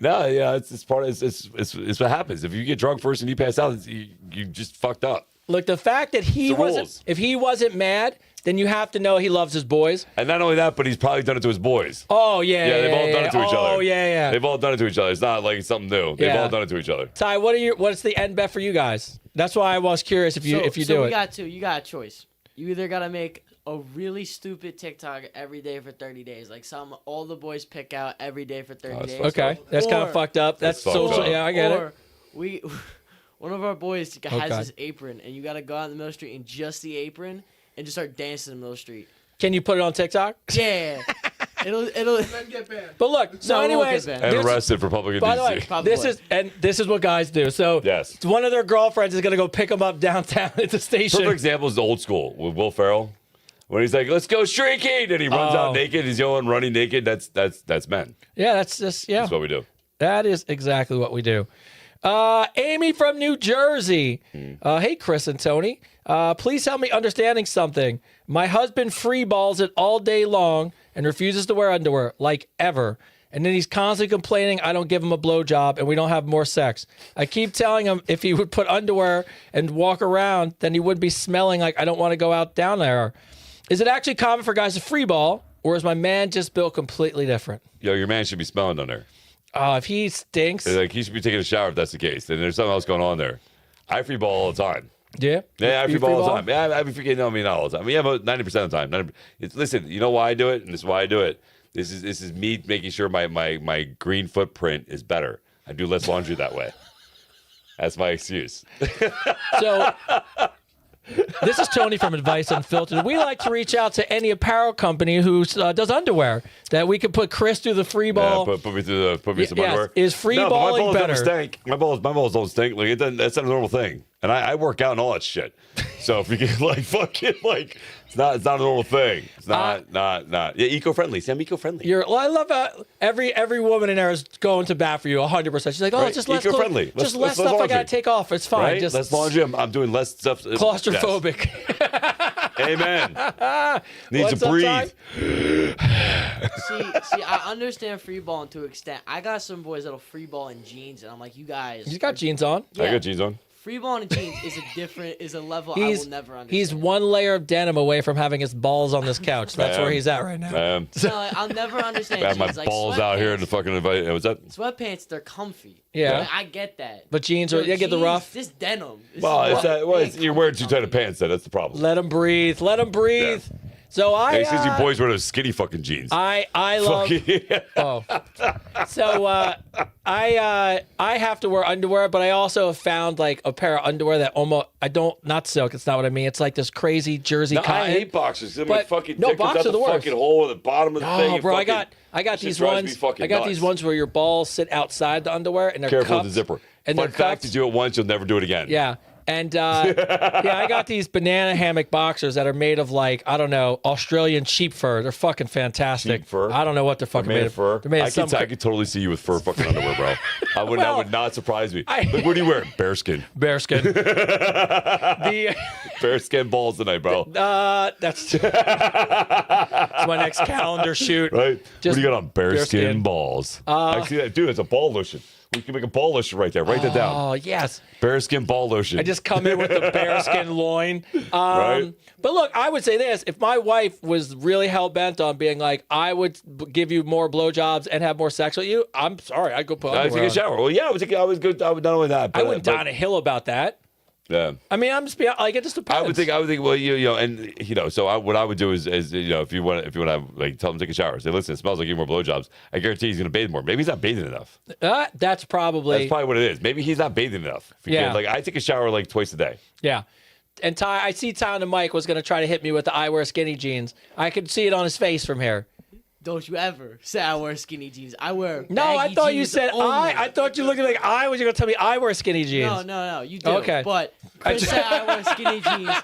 No, yeah, it's part of it's what happens. If you get drunk first and you pass out, you just fucked up. Look, the fact that if he wasn't mad, then you have to know he loves his boys. And not only that, but he's probably done it to his boys. Oh yeah, Yeah, they've all done it to each other. Oh yeah. They've all done it to each other. It's not like it's something new. They've Yeah. all done it to each other. Ty, what's the end bet for you guys? That's why I was curious if you do it. You got a choice. You either gotta make a really stupid TikTok every day for 30 days, like all the boys pick out every day for 30 days. Okay, that's kind of fucked up. That's fucked social. up. Yeah, I get Or it. one of our boys has Okay. this apron, and you gotta go out in the middle of the street in just the apron and just start dancing in the middle of the street. Can you put it on TikTok? Yeah, it'll. Men get banned. But look, so No, it won't anyways, get banned. And there's- arrested for public by the way, indecency. Probably. this is what guys do. So Yes. one of their girlfriends is gonna go pick them up downtown at the station. Perfect example is the old school with Will Ferrell. When he's like, "Let's go shrieking," and he runs Oh. out naked. He's yelling, running naked. That's men. Yeah, that's That's what we do. That is exactly what we do. Amy from New Jersey. Hey, Chris and Tony. Please help me understanding something. My husband free balls it all day long and refuses to wear underwear, like ever. And then he's constantly complaining I don't give him a blowjob and we don't have more sex. I keep telling him if he would put underwear and walk around, then he would be smelling like I don't want to go out down there. Is it actually common for guys to free ball, or is my man just built completely different? Yo, your man should be smelling down there. Oh, if he stinks. Like he should be taking a shower if that's the case. Then there's something else going on there. I free ball all the time. Yeah? Yeah, I You free ball all the time. Yeah, I be forgetting. I mean, not all the time. I mean, yeah, about 90% of the time. Listen, you know why I do it, and this is why I do it. This is me making sure my green footprint is better. I do less laundry that way. That's my excuse. So, this is Tony from Advice Unfiltered. We like to reach out to any apparel company who does underwear that we could put Chris through the free ball. Yeah, put me some yes. underwear. Is free no, but my balling balls better? Never stink. My balls don't stink. Like it doesn't, that's not a normal thing. And I work out and all that shit. So if you get like fucking like it's not a normal thing. It's not. Yeah, eco-friendly. See, I'm eco-friendly. I love every woman in there is going to bat for you 100%. She's like, oh, Right. it's just less Eco-friendly. just Less less stuff I laundry. gotta take off. It's fine. Right? Just Less laundry. I'm doing less stuff. claustrophobic. Yes. Amen. Needs What's to up, breathe. Ty? See, I understand free balling to an extent. I got some boys that'll free ball in jeans, and I'm like, you guys. He's got jeans on. I Yeah. got jeans on. Free balling in jeans is a level I will never understand. He's one layer of denim away from having his balls on this couch. That's where he's at right now. No, like, I'll never understand. I have my jeans. Like, balls out here in the fucking invite. What's that? sweatpants. They're comfy. Yeah. Like, I get that. But jeans are, Yo, get the jeans, rough. This denim. This Well, is you're wearing too tight of pants. That's the problem. Let him breathe. Let him breathe. So It's because you boys wear those skinny fucking jeans. I love. Oh, so I have to wear underwear, but I also have found like a pair of underwear that not silk. It's not what I mean. It's like this crazy jersey No, cotton. I hate boxers. But But- fucking no, dick comes boxers out are the the worst. fucking hole in the bottom of the thing. Oh, and bro, I fucking- got shit these drives me ones. fucking I got nuts. these ones where your balls sit outside the underwear and they're Careful cupped. with the zipper. And Fun they're fact: cupped. you do it once, you'll never do it again. Yeah. And I got these banana hammock boxers that are made of like, I don't know, Australian sheep fur. They're fucking fantastic. Sheep fur? I don't know what they're fucking made of. Fur. They're made I of could totally see you with fur fucking underwear, bro. That would not surprise me. Look, what are you wearing? Bearskin. Bearskin. Bearskin balls tonight, bro. That's my next calendar shoot. Right? Just what do you got on? Bearskin balls. I see that. Dude, it's a ball lotion. We can make a ball lotion right there. Write that down. Oh, yes. Bearskin ball lotion. I just come in with the bearskin loin. Right? But look, I would say this. If my wife was really hell-bent on being like, I would give you more blowjobs and have more sex with you, I'm sorry. I'd go put I'd take a shower. Well, yeah, I was good. I would not only that. I wouldn't die on a hill about that. Yeah. I mean, I'm just being like, it just depends. I would think. Well, you know, and you know, so what I would do is, you know, if you want to like tell him to take a shower, say, listen, it smells like you need more blowjobs. I guarantee he's gonna bathe more. Maybe he's not bathing enough. That's probably what it is. Maybe he's not bathing enough. Yeah. Like I take a shower like twice a day. Yeah. And Ty, I see Ty and Mike was gonna try to hit me with the I wear skinny jeans. I could see it on his face from here. Don't you ever say I wear skinny jeans. I wear No, I thought you jeans said only. I thought you looked like I was. You gonna tell me I wear skinny jeans? No. You do. Okay. But Chris said I wear skinny jeans.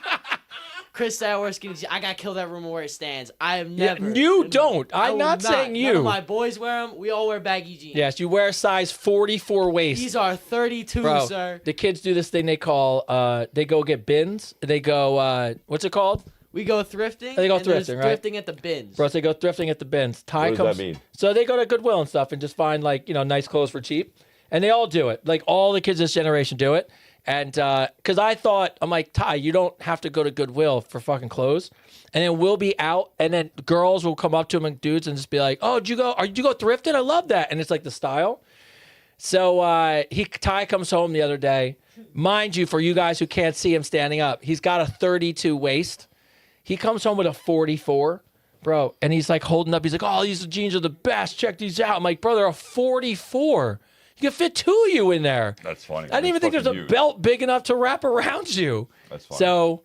Chris said I wear skinny jeans. I got killed that rumor where it stands. I have never. You don't. I'm will not saying you. None of my boys wear them. We all wear baggy jeans. Yes, you wear a size 44 waist. These are 32, Bro, sir. the kids do this thing they call they go get bins. They go what's it called? We go thrifting. They go and there's thrifting, right? Thrifting at the bins. Bro, they go thrifting at the bins. Ty What does comes. that mean? So they go to Goodwill and stuff and just find like, you know, nice clothes for cheap. And they all do it. Like all the kids this generation do it. And because I thought, I'm like, Ty, you don't have to go to Goodwill for fucking clothes. And then we'll be out, and then girls will come up to him and dudes and just be like, oh, did you go thrifting? I love that. And it's like the style. So Ty comes home the other day. Mind you, for you guys who can't see him standing up, he's got a 32 waist. He comes home with a 44, bro, and he's like holding up. He's like, oh, these jeans are the best. Check these out. I'm like, bro, they're a 44. You can fit two of you in there. That's funny. I didn't even think there's a belt big enough to wrap around you. That's funny. So,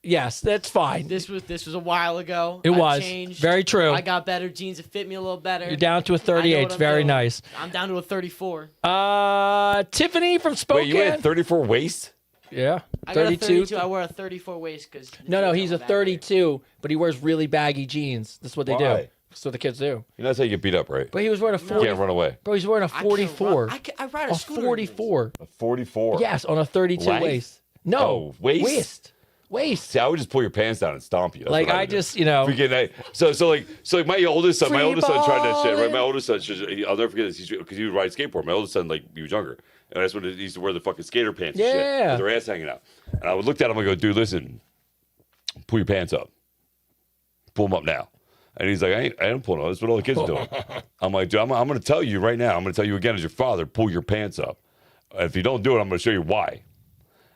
yes, that's fine. This was a while ago. It was. Changed. Very true. I got better jeans that fit me a little better. You're down to a 38. It's very nice. I'm down to a 34. Tiffany from Spokane. Wait, you had 34 waist? Yeah. I got a 32. I wear a 34 waist because. No, he's a 32, but he wears really baggy jeans. That's what they do. Why? That's what the kids do. You know that's how you get beat up, right? But he was wearing a 40. You can't run away. Bro, he's wearing a 44. I ride a scooter. 44. A 44. Yes, on a 32 Length? waist. No. Oh, waist? Waist. See, I would just pull your pants down and stomp you. That's Like what I would do. just, you know. Freaking, so my oldest son tried that shit, right? Freeballing. My oldest son, I'll never forget this, because he would ride skateboard. My oldest son, like, he was younger, and that's when he used to wear the fucking skater pants and shit, Yeah. with their ass hanging out. And I would look at him and go, dude, listen, pull your pants up. Pull them up now. And he's like, I ain't pulling them. That's what all the kids are doing. I'm like, dude, I'm going to tell you right now. I'm going to tell you again as your father, pull your pants up. If you don't do it, I'm going to show you why.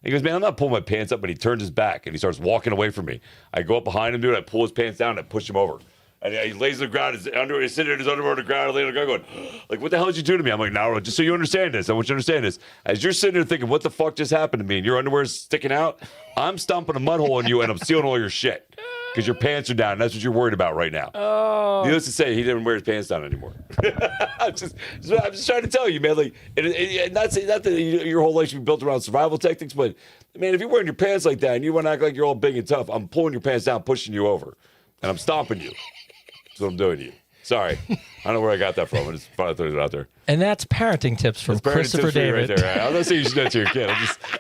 He goes, man, I'm not pulling my pants up. And he turns his back and he starts walking away from me. I go up behind him, dude. I pull his pants down and I push him over. And he lays on the ground. He's sitting in his underwear on the ground, laying on the ground going, like, what the hell did you do to me? I'm like, no, just so you understand this. I want you to understand this. As you're sitting there thinking, what the fuck just happened to me? And your underwear's sticking out. I'm stomping a mud hole in you and I'm stealing all your shit. Because your pants are down. And that's what you're worried about right now. Oh. Needless to say, he didn't wear his pants down anymore. I'm just trying to tell you, man. Like, not that your whole life should be built around survival tactics, but man, if you're wearing your pants like that and you want to act like you're all big and tough, I'm pulling your pants down, pushing you over, and I'm stomping you. That's what I'm doing to you. Sorry, I don't know where I got that from. I just thought I'd throw it out there. And that's parenting tips from Christopher David. Right there. I'm not saying you should do that to your kid.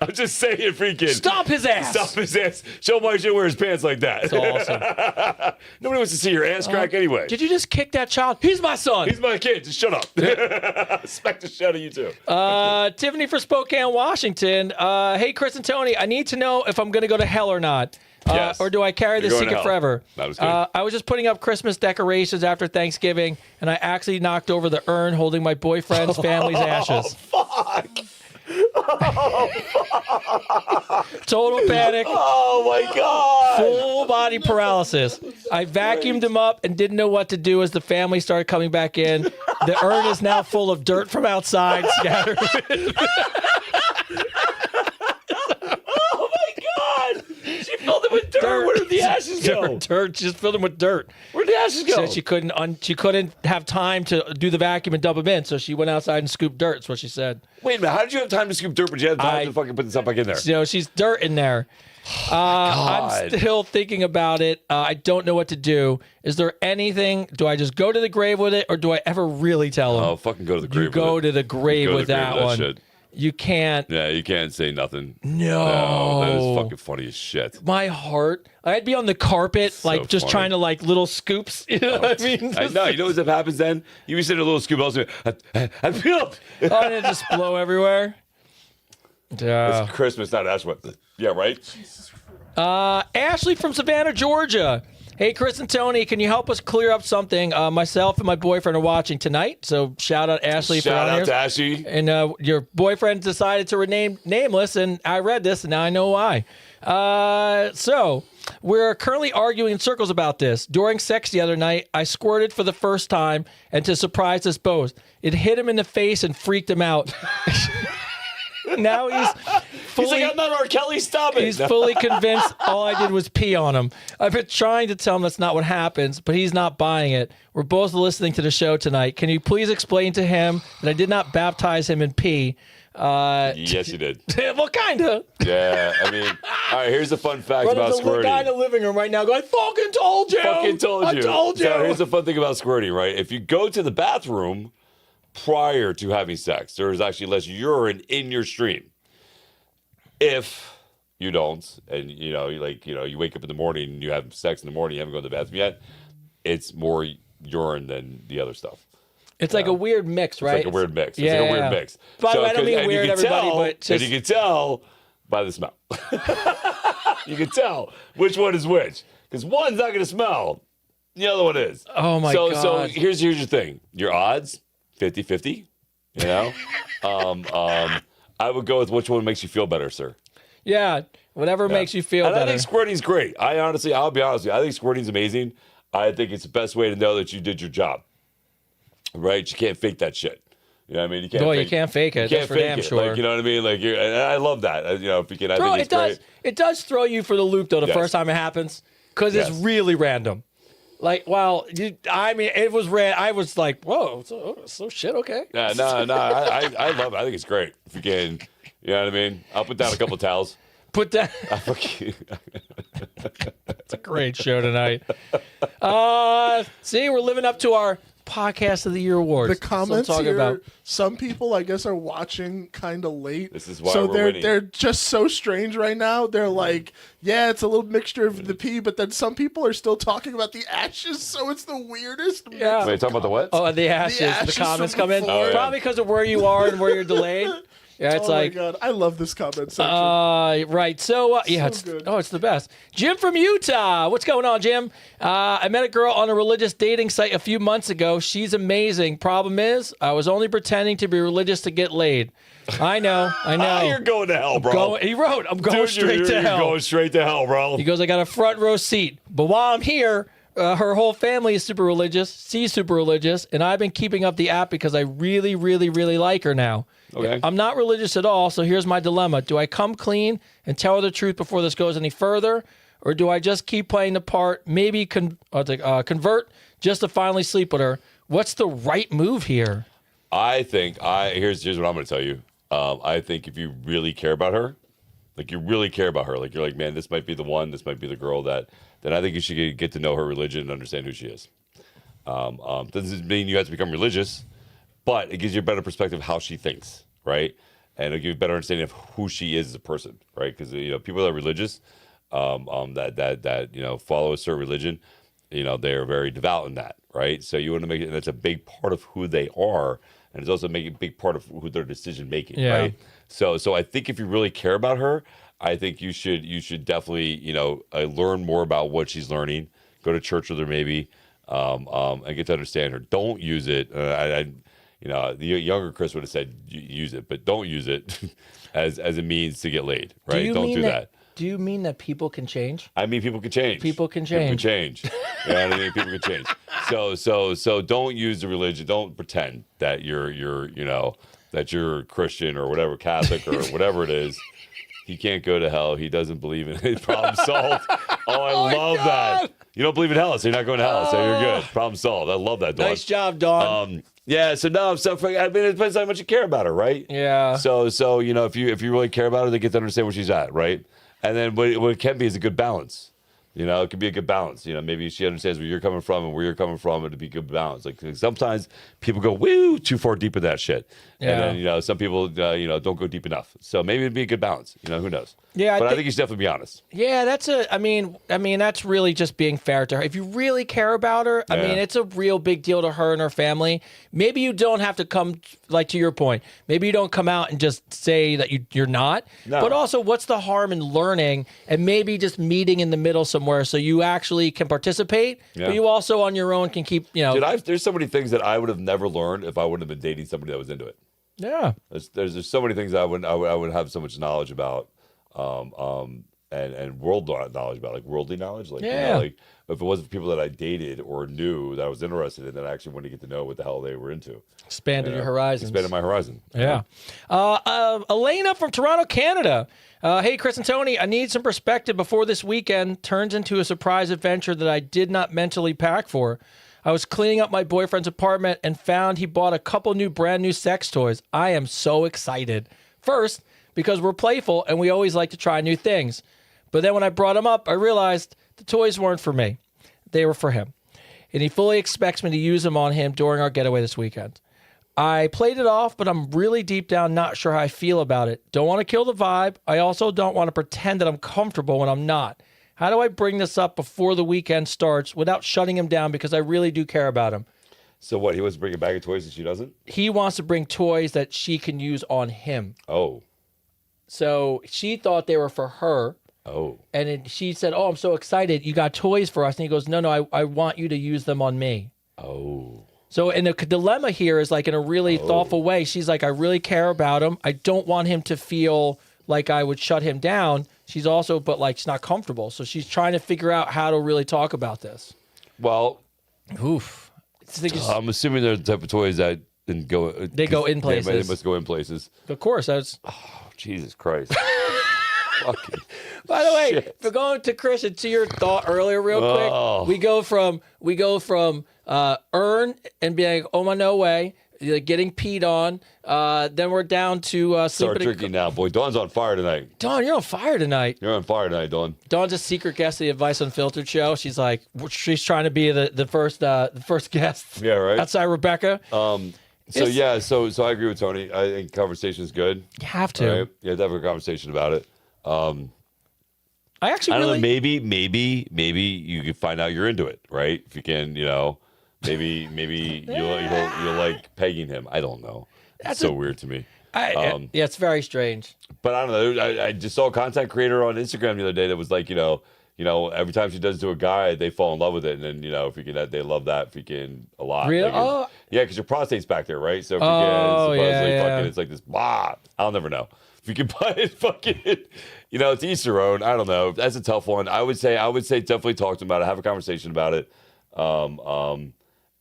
I'm just saying, freaking Stop his ass. Stop his ass. Show him why you shouldn't wear his pants like that. That's awesome. Nobody wants to see your ass crack anyway. Did you just kick that child? He's my son. He's my kid. Just shut up. Expect the shit out of you too. Tiffany for Spokane, Washington. Hey, Chris and Tony, I need to know if I'm going to go to hell or not. Yes. Or do I carry this You're going to secret hell. forever? That was good. I was just putting up Christmas decorations after Thanksgiving, and I actually knocked over the urn holding my boyfriend's family's ashes. Fuck. Total panic. Oh my god. Full body paralysis. I vacuumed him up and didn't know what to do as the family started coming back in. The urn is now full of dirt from outside scattered. Oh my god. She filled it with dirt. dirt. Where did the ashes go? Dirt. Just filled them with dirt. Where did the ashes go? Said she couldn't have time to do the vacuum and dump them in, so she went outside and scooped dirt. That's what she said. Wait a minute. How did you have time to scoop dirt, but you had time to fucking put the stuff back in there? You know, she's dirt in there. I'm still thinking about it. I don't know what to do. Is there anything? Do I just go to the grave with it, or do I ever really tell him? Oh, fucking go to the grave. You go to the grave with that one. Shit. You can't. Yeah, you can't say nothing. No, that is fucking funny as shit. My heart. I'd be on the carpet, So like just funny. trying to like little scoops. You know what I mean? I know. You know what happens then? You be sitting a little scoop. I feel. Oh, and it just blow everywhere. Yeah. It's Christmas, not Ash. Yeah, right. Ashley from Savannah, Georgia. Hey, Chris and Tony, can you help us clear up something? Myself and my boyfriend are watching tonight, so shout out Ashley. Shout out to Ashley. And your boyfriend decided to rename nameless, and I read this, and now I know why. So we're currently arguing in circles about this. During sex the other night, I squirted for the first time, and to surprise us both, it hit him in the face and freaked him out. Now he's fully, I'm not R. Kelly, stop it. He's fully convinced all I did was pee on him. I've been trying to tell him that's not what happens, but he's not buying it. We're both listening to the show tonight. Can you please explain to him that I did not baptize him in pee? Yes, you did. Well, kind of. Yeah, I mean, all right, here's a fun fact about There's a squirting. guy in the living room right now going, fucking told you. Fucking told you. I told you. So here's the fun thing about squirting, right? If you go to the bathroom prior to having sex, there is actually less urine in your stream. If you don't, and you wake up in the morning and you have sex in the morning, you haven't gone to the bathroom yet, it's more urine than the other stuff. It's like a weird mix, right? It's like a weird mix. Yeah. It's like a weird mix. By the way, I don't mean and weird, you can everybody, tell, but just... And you can tell by the smell. You can tell which one is which. Because one's not going to smell. The other one is. Oh, my God. So here's your thing. Your odds, 50-50, you know? I would go with which one makes you feel better, sir. Yeah, whatever makes you feel better. I think squirting's great. I'll be honest with you. I think squirting's amazing. I think it's the best way to know that you did your job. Right? You can't fake that shit. You know what I mean? You can't. You can't fake it. You can't That's for fake damn it. sure. Like, you know what I mean? Like, and I love that. If you can, I think it's great. It does throw you for the loop though the Yes. first time it happens because Yes. it's really random. Like, well, it was I was like, whoa, so shit, okay. Yeah, no, I love it. I think it's great. If you can, you know what I mean? I'll put down a couple of towels. Put that. It's a great show tonight. See, we're living up to our Podcast of the Year awards. The comments That's what I'm here, talking about. some people I guess are watching kind of late. This is why so we're winning. they're just so strange right now. They're like, yeah, it's a little mixture of the pee, but then some people are still talking about the ashes, so it's the weirdest. mix Yeah. of Wait, talking about the what? Oh, the ashes. The ashes comments from come in. before. Oh, yeah. Probably because of where you are and where you're delayed. Yeah, it's oh like. my god, I love this comment section. Right. So, yeah, So good. it's the best. Jim from Utah. What's going on, Jim? I met a girl on a religious dating site a few months ago. She's amazing. Problem is, I was only pretending to be religious to get laid. I know. You're going to hell, bro. He wrote, I'm going Dude, straight to you're hell. going straight to hell, bro. He goes, I got a front row seat. But while I'm here, her whole family is super religious. She's super religious. And I've been keeping up the app because I really, really, really like her now. Okay. I'm not religious at all, so here's my dilemma. Do I come clean and tell her the truth before this goes any further? Or do I just keep playing the part, maybe convert just to finally sleep with her? What's the right move here? I think here's what I'm going to tell you. I think if you really care about her, like you really care about her, like you're like, man, this might be the one, this might be the girl then I think you should get to know her religion and understand who she is. Doesn't mean you have to become religious, but it gives you a better perspective of how she thinks, right? And it'll give you a better understanding of who she is as a person, right? Because people that are religious, that follow a certain religion, they are very devout in that, right? So you want to make it, and that's a big part of who they are, and it's also a big part of who their decision making, right? So I think if you really care about her, I think you should definitely learn more about what she's learning. Go to church with her maybe, and get to understand her. Don't use it. The younger Chris would have said use it, but don't use it as a means to get laid, right? Don't do that. Do you mean that people can change? I mean, people can change. People can change. People can change. You know what I mean? People can change. So don't use the religion. Don't pretend that you're Christian or whatever, Catholic or whatever it is. He can't go to hell. He doesn't believe in it. Problem solved. Oh, I love God. that. You don't believe in hell, so you're not going to hell. So you're good. Problem solved. I love that, Dawn. Nice job, Dawn. Yeah. So no. So I mean, it depends on how much you care about her, right? Yeah. So you know, if you really care about her, they get to understand where she's at, right? And then what it can be is a good balance. You know, it could be a good balance. You know, maybe she understands where you're coming from and where you're coming from, and it'd be a good balance. Like sometimes people go woo too far deep in that shit, and then you know some people you know don't go deep enough. So maybe it'd be a good balance. You know, who knows? Yeah, but I think you should definitely be honest. Yeah, I mean, that's really just being fair to her. If you really care about her, I mean, it's a real big deal to her and her family. Maybe you don't have to come, like to your point, maybe you don't come out and just say that you're not. No. But also, what's the harm in learning and maybe just meeting in the middle somewhere so you actually can participate, but you also on your own can keep, you know. Dude, there's so many things that I would have never learned if I wouldn't have been dating somebody that was into it. Yeah. There's so many things I would have so much knowledge about. And world knowledge about, like worldly knowledge, like you know, like if it wasn't for people that I dated or knew that I was interested in, that I actually wanted to get to know what the hell they were into. Expanded your horizons. Expanded my horizon. Yeah. Elena from Toronto, Canada. Hey, Chris and Tony, I need some perspective before this weekend turns into a surprise adventure that I did not mentally pack for. I was cleaning up my boyfriend's apartment and found he bought a couple brand new sex toys. I am so excited. First, because we're playful and we always like to try new things. But then when I brought them up, I realized the toys weren't for me. They were for him. And he fully expects me to use them on him during our getaway this weekend. I played it off, but I'm really deep down not sure how I feel about it. Don't want to kill the vibe. I also don't want to pretend that I'm comfortable when I'm not. How do I bring this up before the weekend starts without shutting him down, because I really do care about him? So what, he wants to bring a bag of toys and she doesn't? He wants to bring toys that she can use on him. Oh. So she thought they were for her. Oh. And then she said, oh, I'm so excited. You got toys for us. And he goes, no, I want you to use them on me. Oh. So, and the dilemma here is like in a really thoughtful way. She's like, I really care about him. I don't want him to feel like I would shut him down. She's also, but like, she's not comfortable. So she's trying to figure out how to really talk about this. Well, oof. I'm assuming they're the type of toys that didn't go. They go in places. They must go in places. Of course. That's. Oh, Jesus Christ. Fucking By the way, shit. for going to Chris and to your thought earlier, real quick, we go from earn and being like, oh my, no way, getting peed on. Then we're down to start drinking now, boy. Dawn's on fire tonight. Dawn, you're on fire tonight. You're on fire tonight, Dawn. Dawn's a secret guest of the Advice Unfiltered show. She's like, she's trying to be the first guest. Yeah, right. Outside Rebecca. So I agree with Tony. I think conversation is good. You have to. Right? You have to have a conversation about it. I actually I don't really know. Maybe you could find out you're into it, right? If you can, you know, maybe you'll like pegging him. I don't know. That's so weird to me. yeah, it's very strange. But I don't know. I just saw a content creator on Instagram the other day that was like, you know, every time she does it to a guy, they fall in love with it, and then if you can, they love that freaking a lot. Really? Like yeah, because your prostate's back there, right? So if you can, supposedly fucking, it's like this. Blah. I'll never know. If you can buy it, fucking, it's each their own. I don't know. That's a tough one. I would say definitely talk to them about it, have a conversation about it. And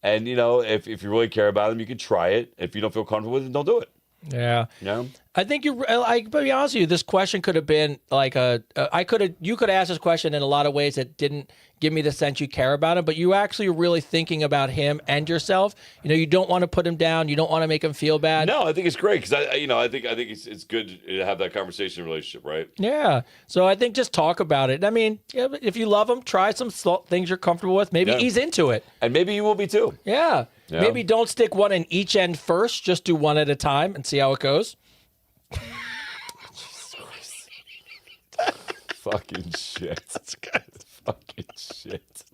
if you really care about them, you can try it. If you don't feel comfortable with it, don't do it. Yeah. Yeah. I think to be honest with you, this question could have been like you could have asked this question in a lot of ways that didn't give me the sense you care about him, but you actually are really thinking about him and yourself. You don't want to put him down. You don't want to make him feel bad. No, I think it's great because I think it's good to have that conversation relationship, right? Yeah. So I think just talk about it. I mean, if you love him, try some things you're comfortable with. Maybe ease into it. And maybe you will be too. Yeah. Yeah. Maybe don't stick one in each end first. Just do one at a time and see how it goes. Fucking shit. That's good. Fucking shit.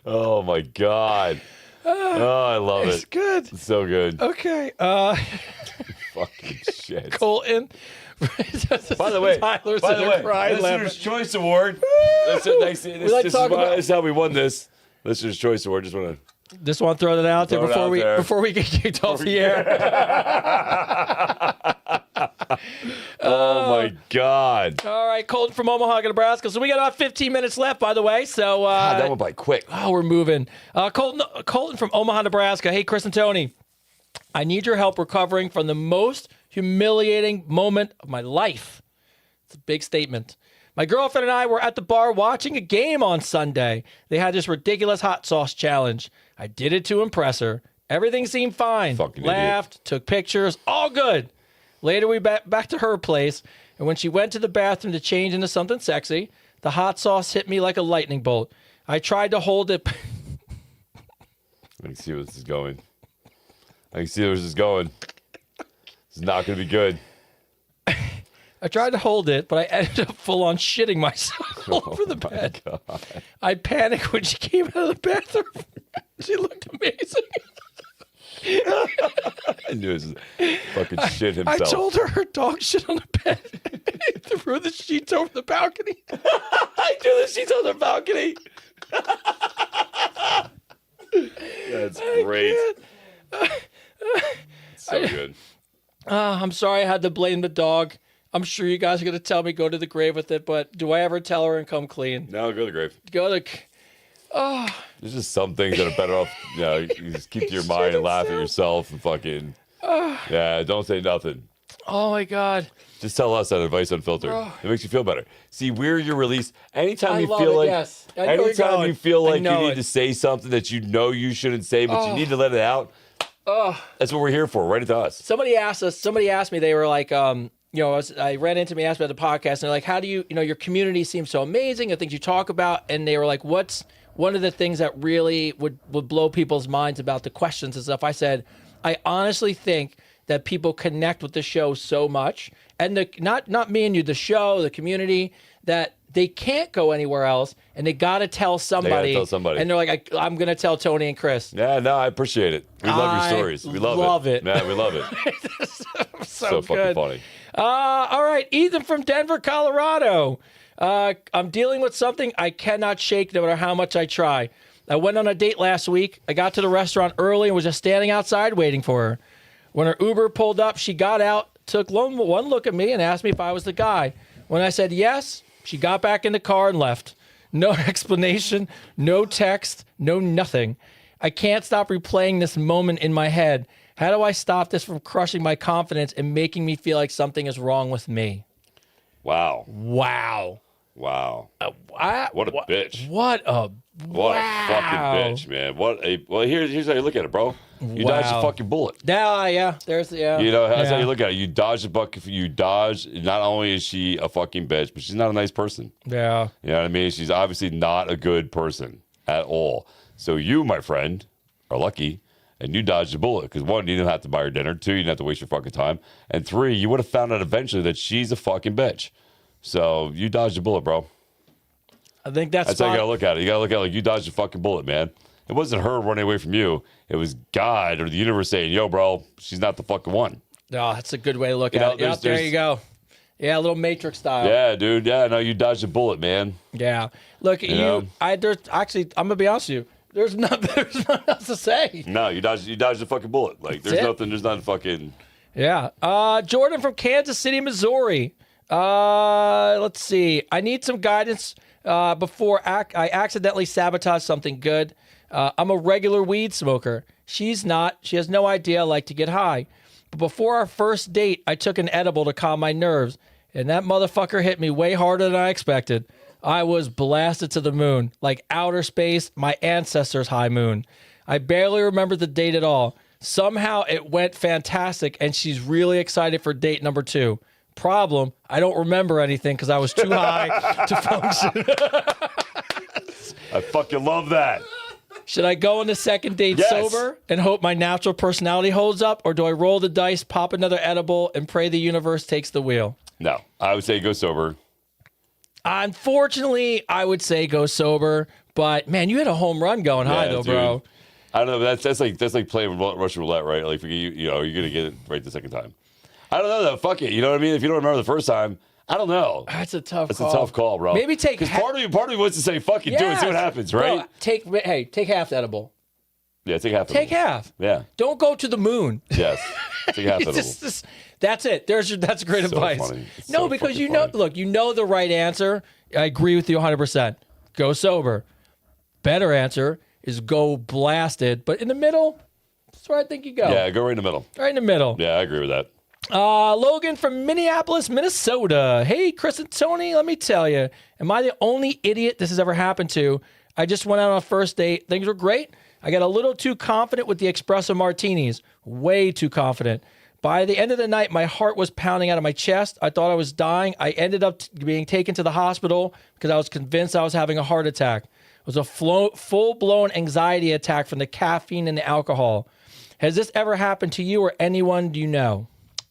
Oh my God. Oh, I love it. It's good. It's so good. Okay. Fucking shit. Colton. By the way, Listener's Choice Award. This is how we won this. Listener's Choice Award. Just want to throw that out there before we get kicked off the air. Oh my God! All right, Colton from Omaha, Nebraska. So we got about 15 minutes left, by the way. So God, that went by quick. Oh, we're moving. Colton from Omaha, Nebraska. Hey, Chris and Tony, I need your help recovering from the most humiliating moment of my life. It's a big statement. My girlfriend and I were at the bar watching a game on Sunday. They had this ridiculous hot sauce challenge. I did it to impress her. Everything seemed fine. Fucking Laughed, took pictures, all good. Later, we back to her place, and when she went to the bathroom to change into something sexy, the hot sauce hit me like a lightning bolt. I tried to hold it. I can see where this is going. This is not going to be good. I tried to hold it, but I ended up full on shitting myself all over the bed. God. I panicked when she came out of the bathroom. She looked amazing. I knew this was fucking shit himself. I told her dog shit on the bed. He threw the sheets over the balcony. I threw the sheets over the balcony. That's great. So good. I'm sorry I had to blame the dog. I'm sure you guys are going to tell me go to the grave with it, but do I ever tell her and come clean? No, go to the grave. Go to... There's just some things that are better off, you just keep to your mind and laugh at yourself and fucking, don't say nothing. Oh, my God. Just tell us that Advice Unfiltered. It makes you feel better. See, we're your release. Anytime you love feel it, like, yes. I know where you're anytime going. you feel I like you know need it. to say something that you know you shouldn't say, but you need to let it out, that's what we're here for. Write it to us. Somebody asked me, they were like, I ran into me, asked me about the podcast, and they're like, how do you, your community seems so amazing, the things you talk about, and they were like, what's one of the things that really would blow people's minds about the questions and stuff? I said, I honestly think that people connect with the show so much, and not me and you, the show, the community, that they can't go anywhere else, and they got to tell somebody. And they're like, I'm going to tell Tony and Chris. Yeah, no, I appreciate it. We love your stories. We love it. Yeah, we love it. so fucking good. funny. All right, Ethan from Denver, Colorado. I'm dealing with something I cannot shake no matter how much I try. I went on a date last week. I got to the restaurant early and was just standing outside waiting for her. When her Uber pulled up, she got out, took one look at me, and asked me if I was the guy. When I said yes, she got back in the car and left. No explanation, no text, no nothing. I can't stop replaying this moment in my head. How do I stop this from crushing my confidence and making me feel like something is wrong with me? Wow. Wow. What a bitch. What a fucking bitch, man. Here's how you look at it, bro. You dodged a fucking bullet. Yeah. That's how you look at it. You dodged a bucket. You dodged. Not only is she a fucking bitch, but she's not a nice person. Yeah. You know what I mean? She's obviously not a good person at all. So you, my friend, are lucky, and you dodged a bullet because 1, you didn't have to buy her dinner. 2, you didn't have to waste your fucking time. And 3, you would have found out eventually that she's a fucking bitch. So you dodged a bullet, bro. I think that's how you gotta look at it. You gotta look at it like you dodged a fucking bullet, man. It wasn't her running away from you. It was God or the universe saying, "Yo, bro, she's not the fucking one." Oh, that's a good way to look at it. Yep, there you go. Yeah, a little Matrix style. Yeah, dude. Yeah, no, you dodged a bullet, man. Yeah. Look, I'm gonna be honest with you. There's nothing else to say. No, you dodged a fucking bullet. Like there's nothing fucking. Yeah. Jordan from Kansas City, Missouri. Let's see. I need some guidance before I accidentally sabotage something good. I'm a regular weed smoker. She's not. She has no idea I like to get high. But before our first date, I took an edible to calm my nerves, and that motherfucker hit me way harder than I expected. I was blasted to the moon, like outer space, my ancestors' high moon. I barely remember the date at all. Somehow it went fantastic, and she's really excited for date number 2. Problem, I don't remember anything because I was too high to function. I fucking love that. Should I go on the second date Yes. sober and hope my natural personality holds up, or do I roll the dice, pop another edible, and pray the universe takes the wheel? No, I would say go sober. Unfortunately, I would say go sober, but man, you had a home run going high though, dude. bro. I don't know. But that's like playing Russian roulette, right? Like you're gonna get it right the second time. I don't know though. Fuck it. You know what I mean? If you don't remember the first time, I don't know. That's a tough That's call. a tough call, bro. Maybe take because part of me wants to say fuck it, do it, see what happens, right? Bro, take half the edible. Yeah, take half. Take half. Yeah. Don't go to the moon. Yes. Take half edible. That's it. That's great So advice. funny. It's No, so because fucking you know, funny. look, you know the right answer. I agree with you 100%. Go sober. Better answer is go blasted, but in the middle, that's where I think you go. Yeah, go right in the middle. Right in the middle. Yeah, I agree with that. Logan from Minneapolis, Minnesota. Hey, Chris and Tony, let me tell you, am I the only idiot this has ever happened to? I just went out on a first date. Things were great. I got a little too confident with the espresso martinis. Way too confident. By the end of the night, my heart was pounding out of my chest. I thought I was dying. I ended up being taken to the hospital because I was convinced I was having a heart attack. It was a full-blown anxiety attack from the caffeine and the alcohol. Has this ever happened to you or anyone do you know?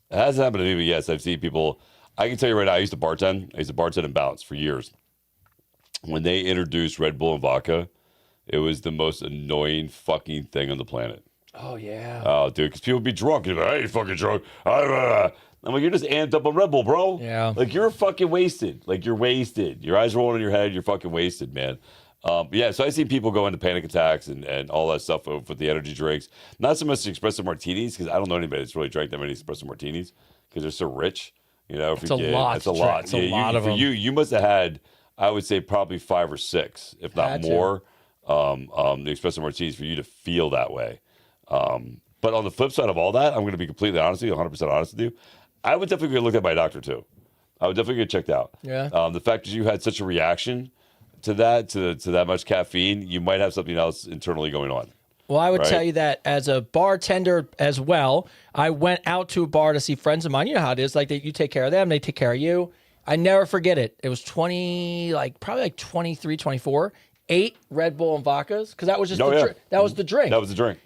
It hasn't happened to me, but yes, I've seen people. I can tell you right now, I used to bartend. I used to bartend and bounce for years. When they introduced Red Bull and vodka, it was the most annoying fucking thing on the planet. Oh, yeah. Oh, dude, because people would be drunk. You're like, I ain't fucking drunk. I'm like, you're just amped up on Red Bull, bro. Yeah. Like, you're fucking wasted. Like, you're wasted. Your eyes rolling in your head. You're fucking wasted, man. Yeah, so I see people go into panic attacks and all that stuff with the energy drinks. Not so much the espresso martinis, because I don't know anybody that's really drank that many espresso martinis, because they're so rich. You know, It's a lot. It's a lot. It's a lot of them. You must have had, I would say, probably 5 or 6, if not more, the espresso martinis for you to feel that way. But on the flip side of all that, I'm going to be completely honest with you, 100% honest with you. I would definitely get looked at by a doctor too. I would definitely get checked out. Yeah. The fact that you had such a reaction to that, to that much caffeine, you might have something else internally going on. Well, I would Right. tell you that as a bartender as well, I went out to a bar to see friends of mine. You know how it is. Like, you take care of them, they take care of you. I never forget it. It was probably 23, 24. 8 Red Bull and vodkas, because that was just that was the drink. That was the drink.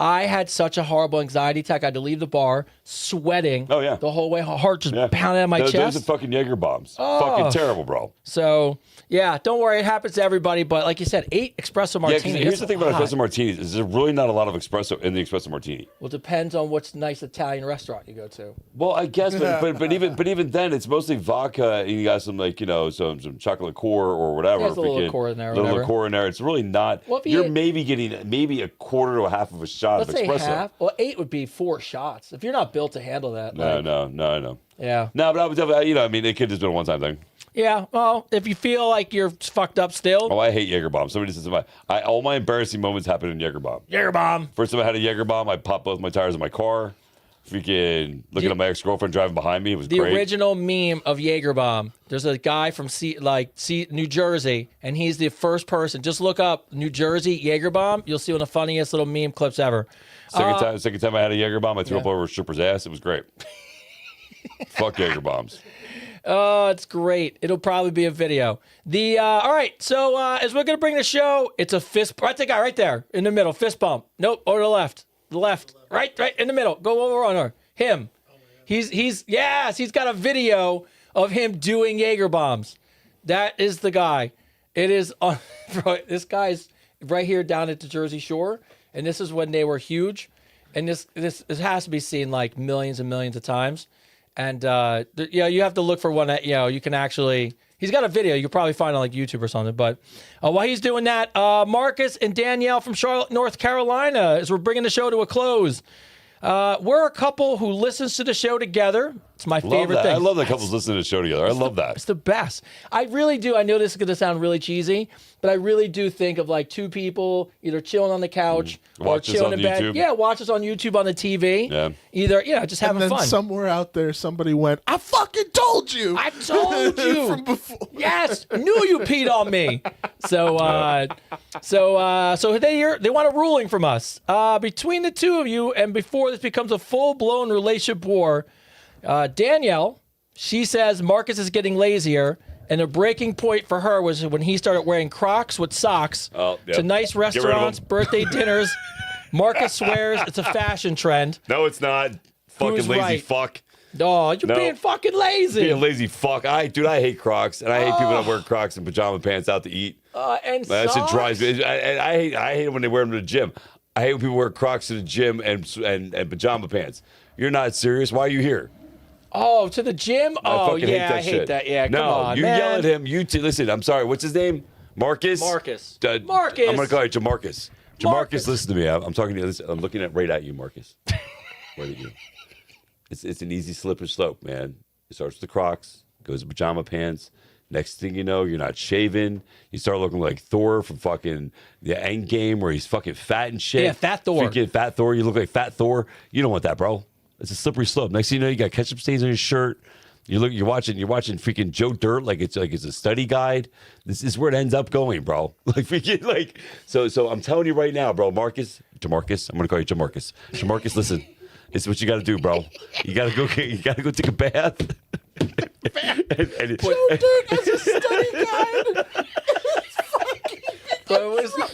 I had such a horrible anxiety attack. I had to leave the bar sweating the whole way. Heart just pounding out of my chest. Those are fucking Jaeger bombs. Fucking terrible, bro. So, yeah, don't worry. It happens to everybody. But like you said, 8 espresso martinis. Yeah, here's the thing about espresso martinis is there's really not a lot of espresso in the espresso martini. Well, it depends on which nice Italian restaurant you go to. Well, I guess, but even then, it's mostly vodka, and you got some some chocolate liqueur or whatever. There's a little liqueur in there. Liqueur in there. It's really not. Well, you're maybe getting a quarter to a half of a shot of Let's say espresso. half. Well, 8 would be 4 shots. If you're not built to handle that. No. Yeah. No, but I would definitely, I mean, it could have just been a one-time thing. Yeah. Well, if you feel like you're fucked up still. Oh, I hate Jaeger bombs. Somebody says all my embarrassing moments happen in Jaeger bomb. Jaeger bomb. First time I had a Jaeger bomb, I popped both my tires in my car. Freaking looking at my ex-girlfriend driving behind me. It was the great. original meme of Jaeger bomb. There's a guy from New Jersey, and he's the first person. Just look up New Jersey Jaeger bomb. You'll see one of the funniest little meme clips ever. Second time I had a Jaeger bomb, I threw up over a stripper's ass. It was great. Fuck Jaeger bombs. Oh, it's great. It'll probably be a video. All right. So as we're gonna bring the show, it's a fist. Right, the guy right there in the middle, fist bump. Nope, or the left. The left. Right in the middle. Go over on her. Him. He's got a video of him doing Jaeger bombs. That is the guy. It is on. This guy's right here down at the Jersey Shore, and this is when they were huge, and this has to be seen like millions and millions of times. And you have to look for one that you can actually. He's got a video you can probably find on like YouTube or something. But while he's doing that, Marcus and Danielle from Charlotte, North Carolina, as we're bringing the show to a close. We're a couple who listens to the show together. It's my favorite thing. I love that couples listen to the show together. I love that. It's the best. I really do. I know this is going to sound really cheesy, but I really do think of like 2 people either chilling on the couch or chilling in bed. YouTube. Yeah, watch us on YouTube on the TV. Yeah. Either, just having and then fun. Somewhere out there, somebody went, I fucking told you. I told you. From before. Yes, knew you peed on me. So they want a ruling from us. Between the 2 of you, and before this becomes a full-blown relationship war, Danielle, she says Marcus is getting lazier, and the breaking point for her was when he started wearing Crocs with socks to nice restaurants, birthday dinners. Marcus swears it's a fashion trend. No, it's not. Fucking Who's lazy right? fuck. Oh, you're being fucking lazy. Being a lazy fuck. I hate Crocs, and I hate people that wear Crocs and pajama pants out to eat. And That shit socks. drives me. I hate it when they wear them to the gym. I hate when people wear Crocs to the gym and pajama pants. You're not serious. Why are you here? Oh, to the gym? Oh, yeah, I hate that. Yeah, come on, you man. yell at him. Listen, I'm sorry. What's his name? Marcus? Marcus. Marcus. I'm going to call you Jamarcus. Jamarcus, listen to me. I'm talking to you. I'm looking right at you, Marcus. Right at you. It's an easy slip and slope, man. It starts with the Crocs, goes to pajama pants. Next thing you know, you're not shaving. You start looking like Thor from fucking the Endgame, where he's fucking fat and shit. Yeah, Fat Thor. Freaking Fat Thor. You look like Fat Thor. You don't want that, bro. It's a slippery slope. Next thing you know, you got ketchup stains on your shirt. You're watching freaking Joe Dirt like it's a study guide. This is where it ends up going, bro. So I'm telling you right now, bro, Jamarcus, I'm gonna call you Jamarcus. Jamarcus, listen, it's what you gotta do, bro. You gotta go take a bath. Joe Dirt as a study guide.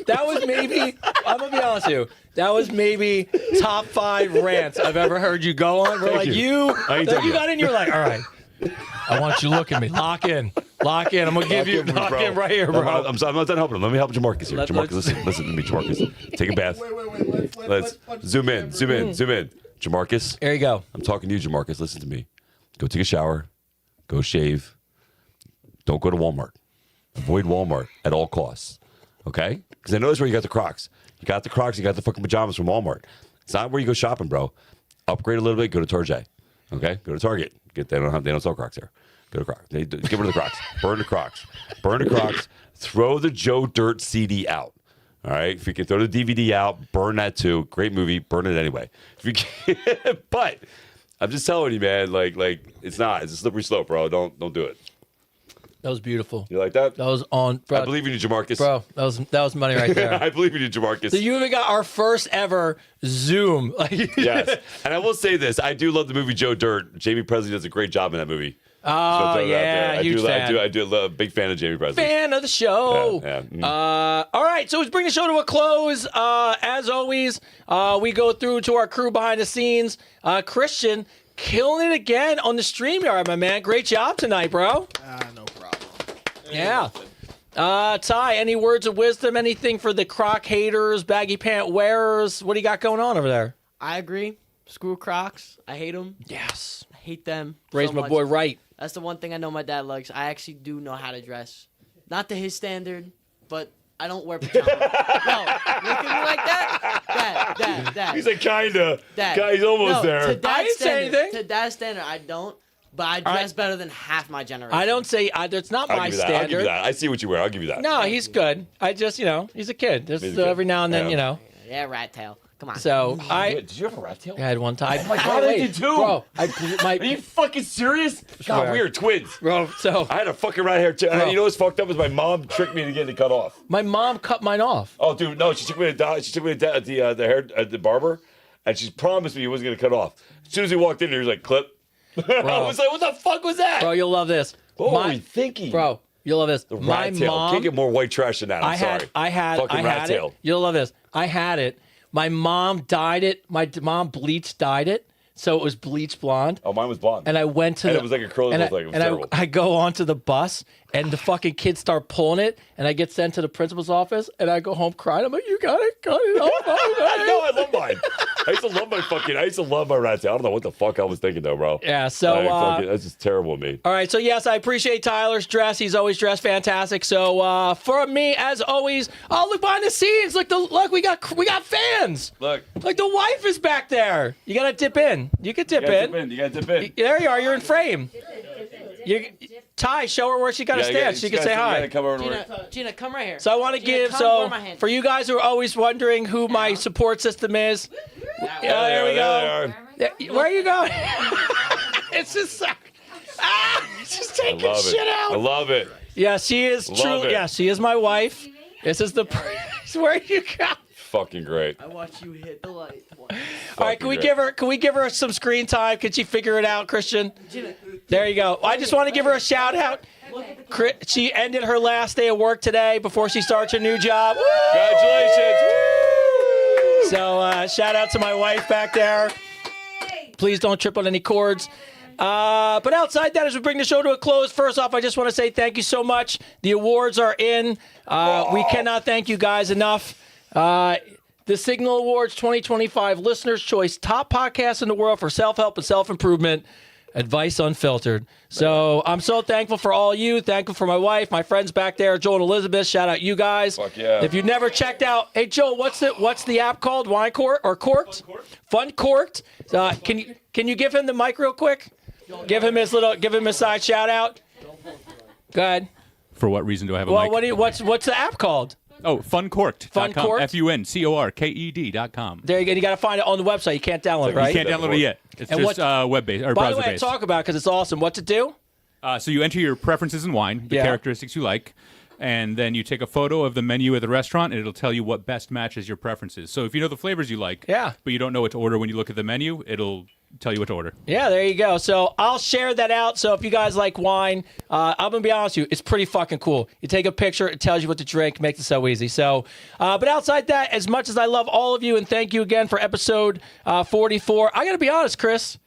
That was maybe, I'm going to be honest with you, that was maybe top 5 rants I've ever heard you go on. We're like, you got in, you're like, all right, I want you to look at me. Lock in. I'm going to give you lock in right here, bro. I'm not done helping him. Let me help Jamarcus here. Jamarcus, listen to me, Jamarcus. Take a bath. Wait. Let's zoom in. Jamarcus. There you go. I'm talking to you, Jamarcus. Listen to me. Go take a shower. Go shave. Don't go to Walmart. Avoid Walmart at all costs. Okay? Because I know that's where you got the Crocs. You got the Crocs. You got the fucking pajamas from Walmart. It's not where you go shopping, bro. Upgrade a little bit. Go to Target. Okay? Go to Target. They don't sell Crocs there. Go to Crocs. Get rid of the Crocs. Burn the Crocs. Throw the Joe Dirt CD out. All right? If you can throw the DVD out, burn that too. Great movie. Burn it anyway. If you can, but I'm just telling you, man. Like it's not. It's a slippery slope, bro. Don't do it. That was beautiful. You like that? That was on. Bro, I believe in you, Jamarcus. Bro, that was money right there. I believe in you, Jamarcus. So you even got our first ever Zoom. Yes. And I will say this. I do love the movie Joe Dirt. Jamie Presley does a great job in that movie. Oh, yeah. Huge fan. I do love, big fan of Jamie Presley. Fan of the show. Yeah. All right, so let's bring the show to a close. As always, we go through to our crew behind the scenes. Christian, killing it again on the StreamYard, my man. Great job tonight, bro. No problem. Yeah. Ty, any words of wisdom? Anything for the Croc haters, baggy pant wearers? What do you got going on over there? I agree. Screw Crocs. I hate them. Yes. I hate them. Raise so my much. boy right. That's the one thing I know my dad likes. I actually do know how to dress. Not to his standard, but I don't wear pajamas. No, look at me like that. Dad. He's like, kinda. Dad. He's almost No, there. I didn't say anything. To dad's standard, I don't. But I dress better than half my generation. I don't say it's not I'll my give you that. standard. I'll give you that. I see what you wear. I'll give you that. No, he's good. I just, he's a kid. Just He's a kid. every now and then, Yeah. Yeah, rat tail. Come on. So Did you have a rat tail? I had one time. Oh my God, I did too. Bro, Are you fucking serious? Swear. God, we are twins. Bro, so I had a fucking rat hair too. Bro. You know what's fucked up is my mom tricked me to get it cut off. my mom cut mine off. Oh, dude, no, she took me to the barber, and she promised me he wasn't gonna cut off. As soon as he walked in there, he was like, "Clip." I was like, "What the fuck was that?" Bro, you'll love this. What were we thinking? Bro, you'll love this. The My rat tail. mom. Can't get more white trash than that. I'm sorry. I had fucking rat it. tail. You'll love this. I had it. My mom dyed it. My mom dyed it, so it was bleach blonde. Oh, mine was blonde. And I went to And it was like a curly look, like it was terrible. I go onto the bus, and the fucking kids start pulling it, and I get sent to the principal's office, and I go home crying. I'm like, you gotta cut it off. No, I love mine. I used to love my rat tail. I don't know what the fuck I was thinking though, bro. Yeah, so that's just terrible of me. all right, so yes, I appreciate Tyler's dress. He's always dressed fantastic. So for me, as always, look behind the scenes. Look, we got fans. Look, Like the wife is back there. You gotta dip in. You can dip in. You gotta dip in. There you are. You're in frame. Ty, show her where she gotta stand. She can say hi. Come over and Gina, come right here. So I want to Gina, give. come So over my hand. for you guys who are always wondering who my support system is, there we go. Where are you going? It's just. It's just taking shit out. I love it. Yeah, she is true. it. Yeah, she is my wife. This is the. Where you go? Fucking great. I watch you hit the light. All right, can we give her some screen time? Can she figure it out, Christian? Gina, There you go. I just want to give her a shout out. She ended her last day of work today before she starts her new job. Congratulations. Woo! So shout out to my wife back there. Please don't trip on any cords. But outside that, as we bring the show to a close, first off, I just want to say thank you so much. The awards are in. We cannot thank you guys enough. The Signal Awards 2025 Listener's Choice Top Podcast in the World for Self-Help and Self-Improvement. Advice Unfiltered. So I'm so thankful for all you. Thankful for my wife, my friends back there, Joel and Elizabeth. Shout out you guys. Fuck yeah. If you've never checked out, hey Joel, what's the app called? Wine Court or Corked? Fun Corked. Can you give him the mic real quick? Give him his side shout out. Go ahead. For what reason do I have a Well, mic? what's the app called? Oh, funcorked.com. Funcorked? funcorked.com. There you go. You got to find it on the website. You can't download it, right? You can't download it yet. It's And just web-based or By the way, browser-based. talk about because it's awesome. What to do? So you enter your preferences in wine, the Yeah. characteristics you like, and then you take a photo of the menu at the restaurant, and it'll tell you what best matches your preferences. So if you know the flavors you like, Yeah. but you don't know what to order when you look at the menu, it'll tell you what to order. Yeah, there you go. So I'll share that out. So if you guys like wine, I'm going to be honest with you, it's pretty fucking cool. You take a picture, it tells you what to drink, makes it so easy. So, but outside that, as much as I love all of you and thank you again for episode 44, I got to be honest, Chris.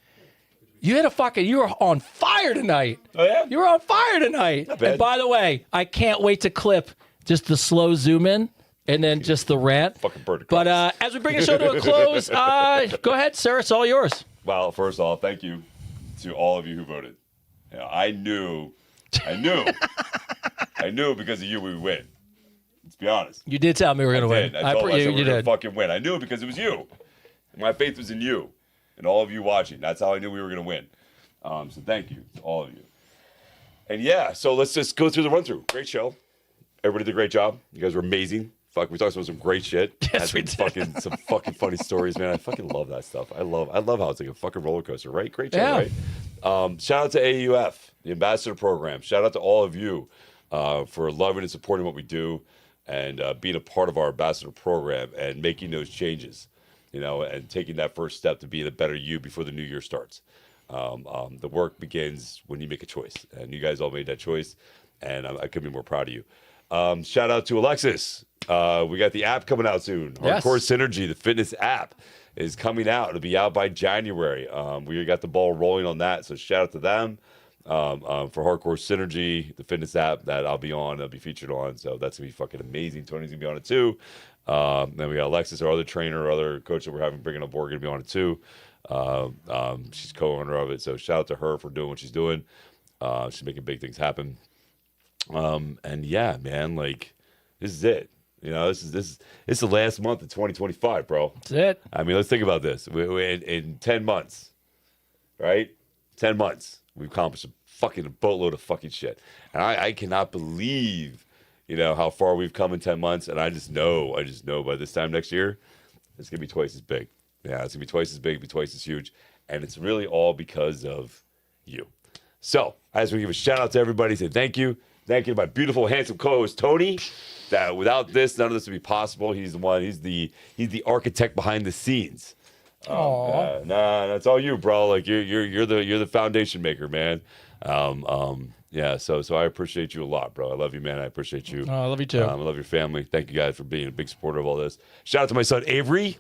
You were on fire tonight. Oh, yeah? You were on fire tonight. bad. And by the way, I can't wait to clip just the slow zoom in and then just the rant. Fucking bird. But as we bring the show to a close, go ahead, sir. It's all yours. Well, first off, thank you to all of you who voted. You know, I knew because of you we would win. Let's be honest. You did tell me we were going to win. I told myself we you were going did. to fucking win. I knew it because it was you. My faith was in you and all of you watching. That's how I knew we were going to win. So thank you to all of you. And yeah, so let's just go through the run through. Great show. Everybody did a great job. You guys were amazing. Fuck, we talked about some great shit. Yes, we did. Some fucking funny stories, man. I fucking love that stuff. I love how it's like a fucking roller coaster, right? Great show, Yeah. right? Shout out to AUF, the ambassador program. Shout out to all of you for loving and supporting what we do and being a part of our ambassador program and making those changes, you know, and taking that first step to being a better you before the new year starts. The work begins when you make a choice, and you guys all made that choice, and I couldn't be more proud of you. Shout out to Alexis. We got the app coming out soon. Yes. Hardcore Synergy, the fitness app, is coming out. It'll be out by January. We got the ball rolling on that, so shout out to them for Hardcore Synergy, the fitness app that I'll be featured on. So that's gonna be fucking amazing. Tony's gonna be on it too. Then we got Alexis, our other trainer, our other coach that we're bringing on board, gonna be on it too. She's co-owner of it, so shout out to her for doing what she's doing. She's making big things happen. And yeah, man, like this is it. You know, this is the last month of 2025, bro. That's it. I mean, let's think about this. In 10 months, right? 10 months, we've accomplished a boatload of fucking shit. And I cannot believe, you know, how far we've come in 10 months. And I just know by this time next year, it's going to be twice as big. Yeah, it's going to be twice as big, be twice as huge. And it's really all because of you. So I just want to give a shout out to everybody, say thank you. Thank you to my beautiful, handsome co-host, Tony. That without this, none of this would be possible. He's the one. He's the architect behind the scenes. Nah, that's all you, bro. Like you're the foundation maker, man. Yeah. So I appreciate you a lot, bro. I love you, man. I appreciate you. Oh, I love you too. I love your family. Thank you guys for being a big supporter of all this. Shout out to my son Avery.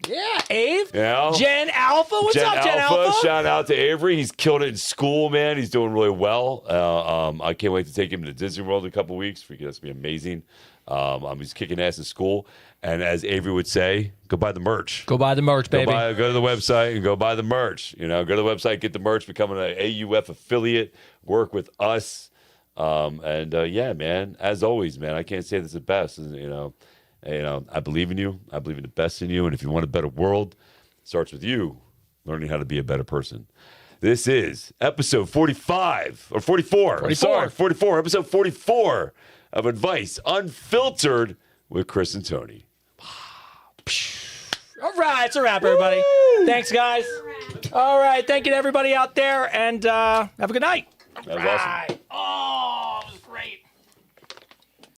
Yeah, Ave. Yeah. Gen Alpha. What's up, Gen Alpha? Shout out to Avery. He's killed it in school, man. He's doing really well. I can't wait to take him to Disney World in a couple weeks. That's going to be amazing. He's kicking ass in school. And as Avery would say, go buy the merch. Go buy the merch, baby. Go to the website and go buy the merch. You know, go to the website, get the merch, become an AUF affiliate, work with us. Yeah, man, as always, man, I can't say this the best. You know, I believe in you. I believe in the best in you. And if you want a better world, it starts with you learning how to be a better person. This is episode 45 or 44. 44. I'm sorry, 44. Episode 44 of Advice Unfiltered with Chris and Tony. All right, it's a wrap, everybody. Thanks, guys. All right, thank you to everybody out there, and have a good night. That was awesome.